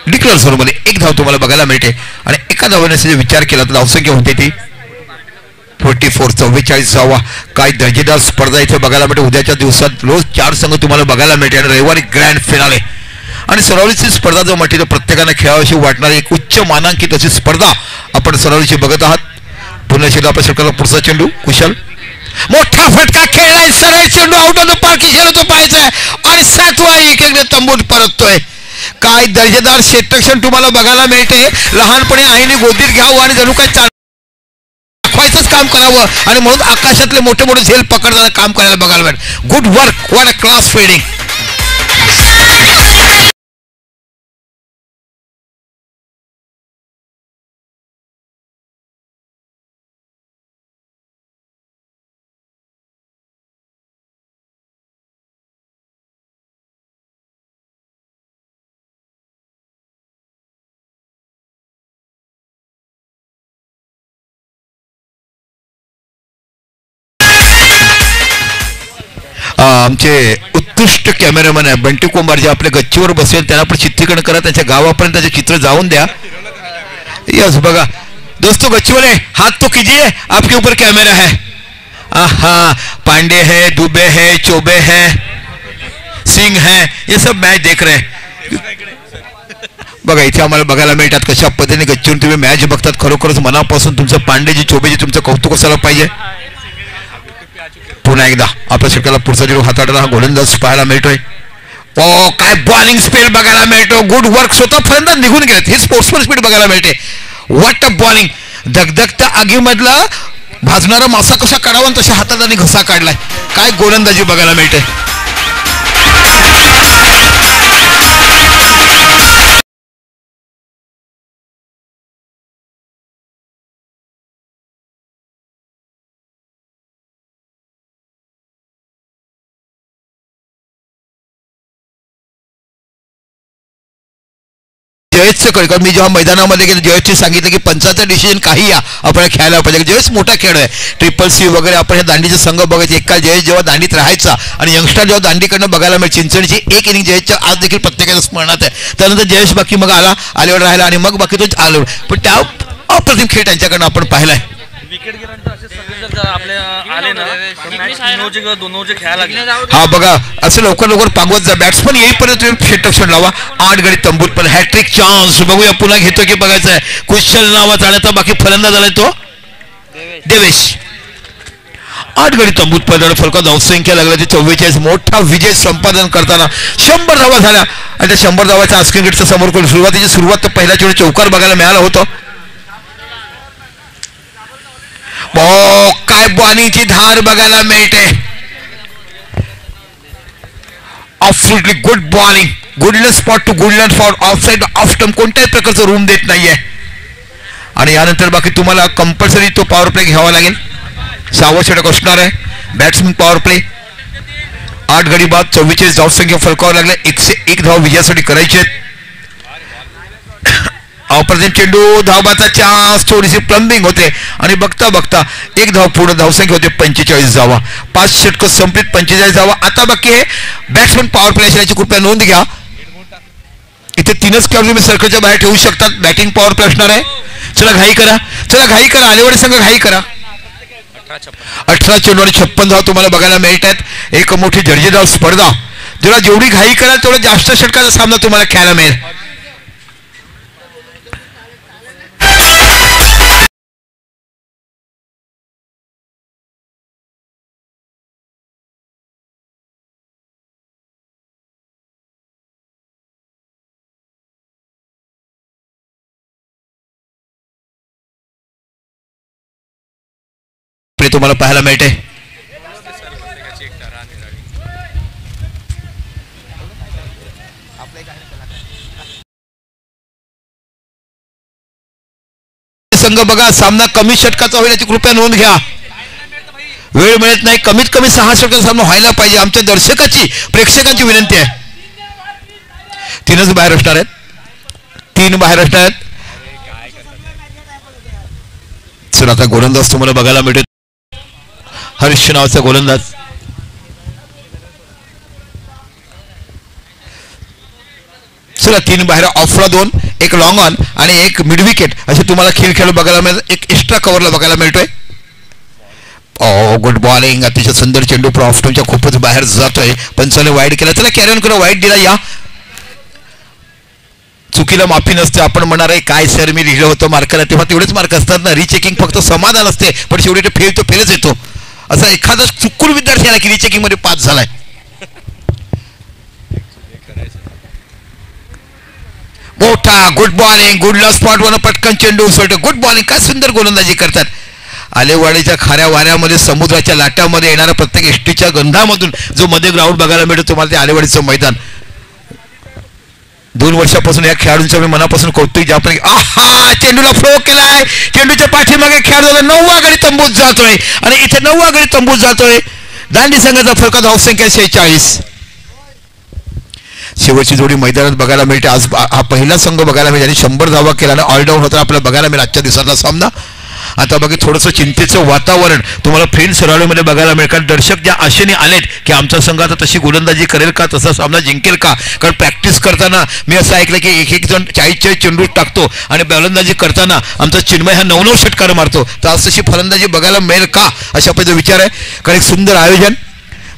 डिक्लेअर झोनमध्ये. एक धाव तुम्हाला बघायला मिळते आणि एका धावण्याचा विचार केला तर धावसंख्या होते ती 44. 44 धावा. काय दर्जेदार स्पर्धा इथे बघायला मिळते. उद्याच्या दिवसात रोज 4 संघ तुम्हाला बघायला मिळते आणि रविवारी ग्रँड फिनाले. आणि सरावलीची स्पर्धा जर म्हटली तर प्रत्येकाने खेळाविषयी वाटणारी एक उच्च मानांकित अशी स्पर्धा आपण सरावलीची बघत आहात. पुन्हा चेंडू आपल्या षटकाला पुढचा चेंडू कुशल. मोठा फटका खेळलाय, सरळ चेंडू आउट ऑफ द पार्क तो पाहायचा आणि 7वा इकडे तंबूत परततोय. काय दर्जेदार क्षेत्ररक्षण तुम्हाला बघायला मिळते. लहानपणी आईने गोदीत घ्यावं आणि जणू काय दाखवायचंच काम करावं आणि म्हणून आकाशातले मोठे मोठे झेल पकडताना काम करायला बघायला मिळेल. Good work, what a class fielding. आमचे उत्कृष्ट कॅमेरामॅन आहे बंटी कुंभार जे आपल्या गच्चीवर बसेल त्यांना पण चित्रीकरण करा, त्यांच्या गावापर्यंत त्याचे चित्र जाऊन द्या. यस बघा दोस्तों, गच्चीवाले हाथ तो कीजिए, आपके ऊपर कैमरा है. हाँ, पांडे है, दुबे है, चोबे है, सिंह है, ये सब मॅच देख रहे बघा. इथे आम्हाला बघायला मिळतात कशा पद्धतीने गच्चीवरून तुम्ही मॅच बघतात. खरोखरच मनापासून तुमचं पांडेजी चोबेजी तुमचं कौतुक असायला पाहिजे. पुन्हा एकदा आपल्या षटकाला पुढचा चेंडू हाताळणारा हा गोलंदाज पाहायला मिळतोय. ओ काय बॉलिंग स्पीड बघायला मिळतो. Good work. स्वतः फलंदाज निघून गेलेत. ही स्पोर्ट्समन स्पीड बघायला मिळते. What a bowling. धगधगत्या आगीमधला भाजणारा मासा कसा काढावा तशा हाताने घसा काढलाय. काय गोलंदाजी बघायला मिळते. जयेशचं कळ, कारण मी जेव्हा मैदानामध्ये गेलो जयेशची सांगितलं की पंचाचं डिसिजन काही या आपण खेळायला पाहिजे. जयेश मोठा खेळ आहे. ट्रिपल सी वगैरे आपण ह्या दांडीचे संघ बघायचे. एक काळ जयेश जेव्हा दांडीत राहायचा आणि यंगस्टर जेव्हा दांडीकडनं बघायला मिळेल. चिंचणीची एक इनिंग जयेशच्या आज देखील प्रत्येकाच्या स्मरणात आहे. त्यानंतर जयेश बाकी मग आल्यावर राहिला आणि मग बाकी तो आलो, पण त्या अप्रतिम खेळ त्यांच्याकडनं आपण पाहिलाय. हा बघा असं लवकर पागवत जा. बॅट्समन येईपर्यंत तुम्ही क्षेत्ररक्षण लावा. 8 गडी तंबूत पण हॅट्रिक चान्स बघूया पुन्हा घेतो की बघायचं आहे. कुशल नावाचा आणि आता बाकी फलंदाज आलाय तो देवेश. 8 गडी तंबूत पडणार. फलका धावसंख्या लागला ती 44. मोठा विजय संपादन करताना 100 धावा झाल्या आणि त्या 100 धावाच्या आस्किंग गेटच्या समोर करून सुरुवात तर पहिल्या चेंडू चौकार बघायला मिळालं होतं. काय बॉलिंगची धार बघायला मिळते. Absolutely good bowling. Good length spot to good length for offside off stump कोणत्याही प्रकारचं रूम देत नाहीये. आणि यानंतर बाकी तुम्हाला कंपल्सरी तो पॉवर प्ले घ्यावा लागेल. 6वा षटक असणार आहे. Batsman power play. 8 गडी बाद 44 धावसंख्या फलकावर लागल्या. 101 धाव विजयासाठी करायचे. अप्रतिम चेंडू. धावबाचा चान्स. थोडीशी प्लंबिंग होते आणि बघता बघता 1 धाव पूर्ण. धावसंख्या होते 45 धावा. 5 षटकं संपलीत. 45 धावा. आता बाकी आहे बॅट्समन पॉवर प्ले असल्याची कृपया नोंद घ्या. इथे 3च खेळाडू तुम्ही सर्कलच्या बाहेर ठेवू शकतात. बॅटिंग पॉवर प्ले असणार आहे. चला घाई करा. आलेवाडी संघ घाई करा. 18 चेंडू आणि 56 धाव तुम्हाला बघायला मिळतात. एक मोठी दर्जेदार स्पर्धा. जेव्हा जेवढी घाई कराल तेवढा जास्त षटकाचा सामना तुम्हाला खेळायला मिळेल. तुम्हाला पाहायला मिळते. संघ बघा सामना कमी षटकाचा होईल याची कृपया नोंद घ्या. वेळ मिळत नाही. कमीत कमी 6 षटकाचा सामना व्हायला पाहिजे. आमच्या प्रेक्षकांची विनंती आहे. 3च बाहेर असणार आहेत. 3 बाहेर असतात. चला आता गोलंदाज तुम्हाला बघायला मिळतो, हर्ष नावाचा गोलंदाज. चला 3 बाहेर, ऑफला 2, एक लॉंग ऑन आणि एक मिड विकेट असे तुम्हाला खेळ बघायला मिळत. एक एक्स्ट्रा कव्हरला बघायला मिळतोय. गुड बॉलिंग, अतिशय सुंदर चेंडू ऑफ स्टंपच्या खूपच बाहेर जातोय. पंचाने वाईड केला. चला कॅरी ऑन करा, वाईड दिला. या चुकीला माफी नसते. आपण म्हणणार आहे काय सर मी लिहिलं होतं मार्काला, तेव्हा तेवढेच मार्क असतात ना. रिचेकिंग फक्त समाधान असते, पण शेवटी ते फेल तो फेलच येतो. असा एखादा चुकून विद्यार्थी आला की रिचेकिंग मध्ये पास झालाय. मोठा गुड बॉलिंग, गुडला स्पॉट वर पटकन चेंडू उसळतो. गुड बॉलिंग, काय सुंदर गोलंदाजी करतात. आलेवाडीच्या खाऱ्या वाऱ्यामध्ये, समुद्राच्या लाटामध्ये येणाऱ्या प्रत्येक एसटीच्या गंधामधून जो मध्ये ग्राउंड बघायला मिळतो तुम्हाला, ते आलेवाडीचं मैदान. 2 वर्षापासून या खेळाडूंचं मी मनापासून कौतुक, ज्यापैकी आहा चेंडूला फ्लो केलाय. चेंडूच्या पाठीमागे खेळाडूला 9व्या गडी तंबूत जातोय आणि इथे 9व्या गडी तंबूत जातोय. दांडी संघाचा फरक धावसंख्या 46. शेवटची जोडी मैदानात बघायला मिळते. आज हा पहिला संघ बघायला मिळते आणि 100 धावा केला आणि ऑलडाऊन होता आपल्याला बघायला मिळेल आजच्या दिवसातला सामना. आता बघा थोडंसं चिंतेचं वातावरण तुम्हाला फ्रेंड सरावलीमध्ये बघायला मिळेल, कारण दर्शक ज्या आशेने आलेत की आमचा संघ आता तशी गोलंदाजी करेल का, तसा सामना जिंकेल का. कारण प्रॅक्टिस करताना मी असं ऐकलं की एक जण 40 चेंडू टाकतो आणि गोलंदाजी करताना आमचा चिन्मय हा 9 षटकार मारतो. तर आज तशी फलंदाजी बघायला मिळेल का अशा पद्धतीचा विचार आहे. कारण एक सुंदर आयोजन.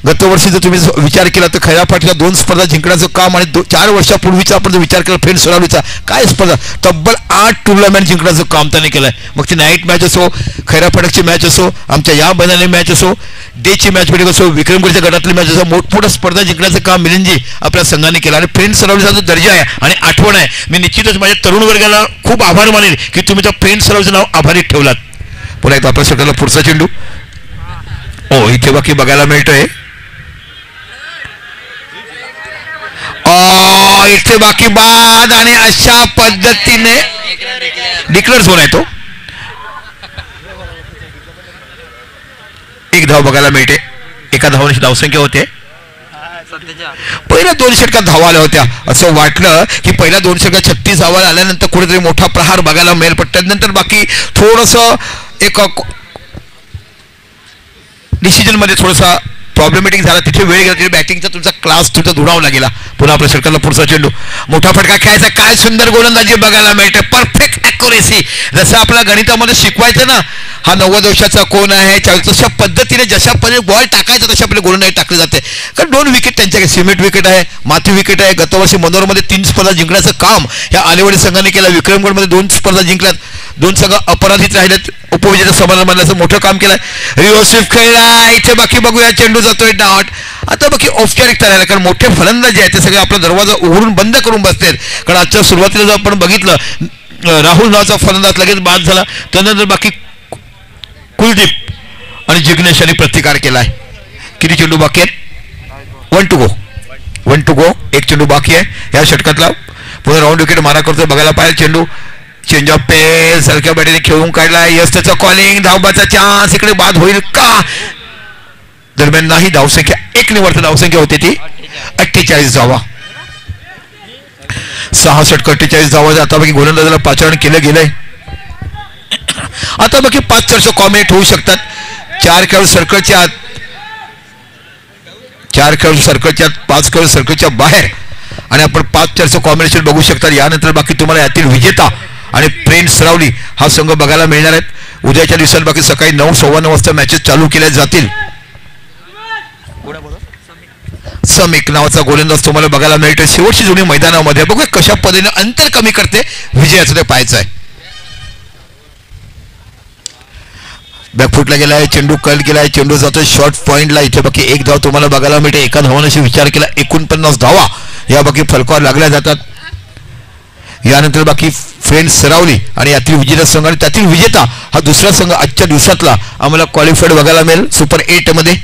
गत वर्षी जर तुम्ही विचार केला तर खैरापाटीला 2 स्पर्धा जिंकण्याचं काम आणि 4 वर्षापूर्वीचा आपण जर विचार केला फ्रेंड सरावलीचा, काय स्पर्धा, तब्बल 8 टुर्नामेंट जिंकण्याचं काम त्याने केलंय. मग ती नाईट मॅच असो, खैरापाटकची मॅच असो, आमच्या या मैदानाची मॅच असो, डेची मॅच भेट असो, विक्रमगडच्या गटातली मॅच असो, मोठमोठ्या स्पर्धा जिंकण्याचं काम मिलिंदजी आपल्या संघाने केलं. आणि फ्रेंड सरावलीचा जो दर्जा आहे आणि आठवण आहे, मी निश्चितच माझ्या तरुण वर्गाला खूप आभार मानेल की तुम्ही त्या फ्रेंड सरावलीचं नाव आभारी ठेवलात. पुन्हा एकदा आपल्या सरकारला पुढचा चेंडू इथे बाकी बघायला मिळतोय. इथे बाकी बाद आणि अशा पद्धतीने डिक्लेअर झोन आहे तो. 1 धाव बघायला मिळते. एका धावांची धावसंख्या होते. पहिल्या 2 षटकात धावा आल्या होत्या. असं वाटलं की पहिल्या 2 षटकात 36 धावा आल्यानंतर कुठेतरी मोठा प्रहार बघायला मिळेल, पण त्यानंतर बाकी थोडस एक डिसिजन मध्ये थोडासा प्रॉब्लेमॅटिक झाला. तिथे वेळ गेला, तिथे बॅटिंगचा तुमचा क्लास तुमचा धुडावला गेला. पुन्हा आपल्या सरकारला पुढचा चेंडू, मोठा फटका खेळायचा. काय सुंदर गोलंदाजी बघायला मिळते. परफेक्ट ॲक्युरेसी, जसं आपल्या गणितामध्ये शिकवायचं ना, हा 90 अंशाचा कोण आहे, तशा पद्धतीने जशा पद्धतीने बॉल टाकायचा तशा आपल्या गोलंदाजी टाकली जाते. कारण 2 विकेट त्यांच्याकडे, सिमेंट विकेट आहे, माती विकेट आहे. गतवर्षी मनोरमध्ये 3 स्पर्धा जिंकण्याचं काम या आलेवाडी संघाने केलं. विक्रमगडमध्ये 2 स्पर्धा जिंकल्यात. 2 संघ अपराधित राहिलेत. उपविजेता समाधान मानण्याचं मोठं काम केलंय. रिओ स्विफ्ट खेळला. इथे बाकी बघूया चेंडू जातोय डाट. आता बाकी औपचारिक तयारी, कारण मोठे फलंदाज आहेत ते सगळे आपला दरवाजा उघडून बंद करून बसतात. कारण आजच्या सुरुवातीला जर आपण बघितलं, राहुल नावाचा फलंदाज लगेच बाद झाला. त्यानंतर बाकी कुलदीप आणि जिग्नेश यांनी प्रतिकार केलाय. किती चेंडू बाकी आहेत? 1 to go. 1 चेंडू बाकी आहे या षटकातला. पुढे राऊंड विकेट मारा करतोय बघायला पाहिजे. चेंडू चेंज ऑफ पेस सारख्या बॅटीने खेळून काढला. यस त्याचं कॉलिंग, धावबाचा चान्स, इकडे बाद होईल का? दरम्यान नाही. धावसंख्या 1 निवडता धावसंख्या होती ती 48 धावा. 6 षटक 48 धावा. आता बाकी गोलंदाजाला पाचारण केलं गेलंय. आता बाकी 5 चर्चा कॉम्बिनेट होऊ शकतात. 4 खेळाडू सर्कलच्या आत, 4 खेळाडू सर्कलच्या आत, 5 खेळाडू सर्कलच्या बाहेर आणि आपण 5 चर्चा कॉम्बिनेशन बघू शकतात. यानंतर बाकी तुम्हाला यातील विजेता आणि फ्रेंड सरावली हा संघ बघायला मिळणार आहेत. उद्याच्या दिवसात बाकी सकाळी 9, 9:15 वाजता मॅचेस चालू केल्या जातील. समीक नावाचा गोलंदाज तुम्हाला बघायला मिळतो. शेवटची जोडी मैदानामध्ये बघूया कशा पद्धतीने अंतर कमी करते. विजयाचं ते पाहायचं आहे. बॅकफुटला गेलाय, चेंडू कट गेलाय, चेंडू जातोय शॉर्ट पॉइंटला. इथे बाकी 1 धाव तुम्हाला बघायला मिळते. एका धावाने विचार केला 49 धावा या बाकी फलकावर लागल्या जातात. यानंतर बाकी फ्रेंड सरावली आणि यातील विजेता संघ आणि त्यातील विजेता हा दुसरा संघ आजच्या दिवसातला आम्हाला क्वालिफाईड बघायला मिळेल सुपर 8 मध्ये.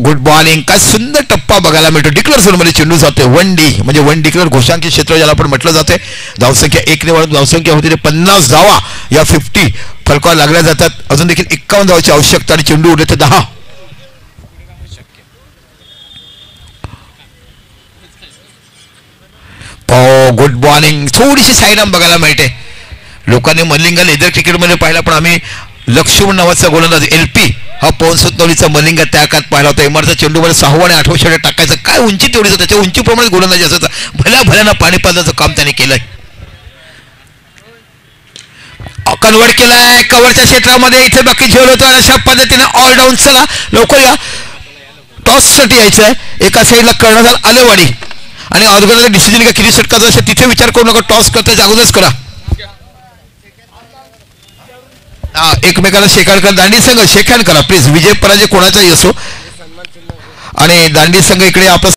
गुड बॉलिंग, काय सुंदर टप्पा बघायला मिळतो. डिक्लेअर झोन मध्ये चेंडू जातोय. 1D म्हणजे 1 डिक्लेअर घोषांकित क्षेत्र ज्याला आपण म्हटलं जाते. धावसंख्या 1 निवड धावसंख्या होती 50 धावा या 50 फलकावर लागल्या जातात. अजून देखील 51 धावाची आवश्यकता आणि चेंडू उरले ते 10. Good morning. थोडीशी साईडाम बघायला मिळते. लोकांनी मलिंगा लेदर क्रिकेटमध्ये पाहिला, पण आम्ही लक्ष्मण नावाचा गोलंदाज LP हा पवन सुतनवलीचा मलिंगा त्या काळात पाहिला होता. इमारचा चेंडूमध्ये 6वा आणि 8वा षटक टाकायचं. काय उंची तेवढीच, त्याच्या उंचीप्रमाणे गोलंदाजी असायचा. भल्यानं पाणी पाजण्याचं काम त्याने केलंय. कन्वर्ट केलाय कव्हरच्या क्षेत्रामध्ये. इथे बाकी झेल होतो आणि अशा पद्धतीने ऑलराऊंड. चला लवकर या, टॉससाठी यायचं आहे. एका साईडला कर्णधार आलेवाडी आणि ऑर्गनायझर डिसिजन का किती षटकाचा असेल तिथे विचार करू नका. टॉस करता अगोदरच करा. एकमेकाला शेकाण करा. दांडी संघ शेकाण करा प्लीज. विजय पराजय कोणाचाही असो. आणि दांडी संघ इकडे आपला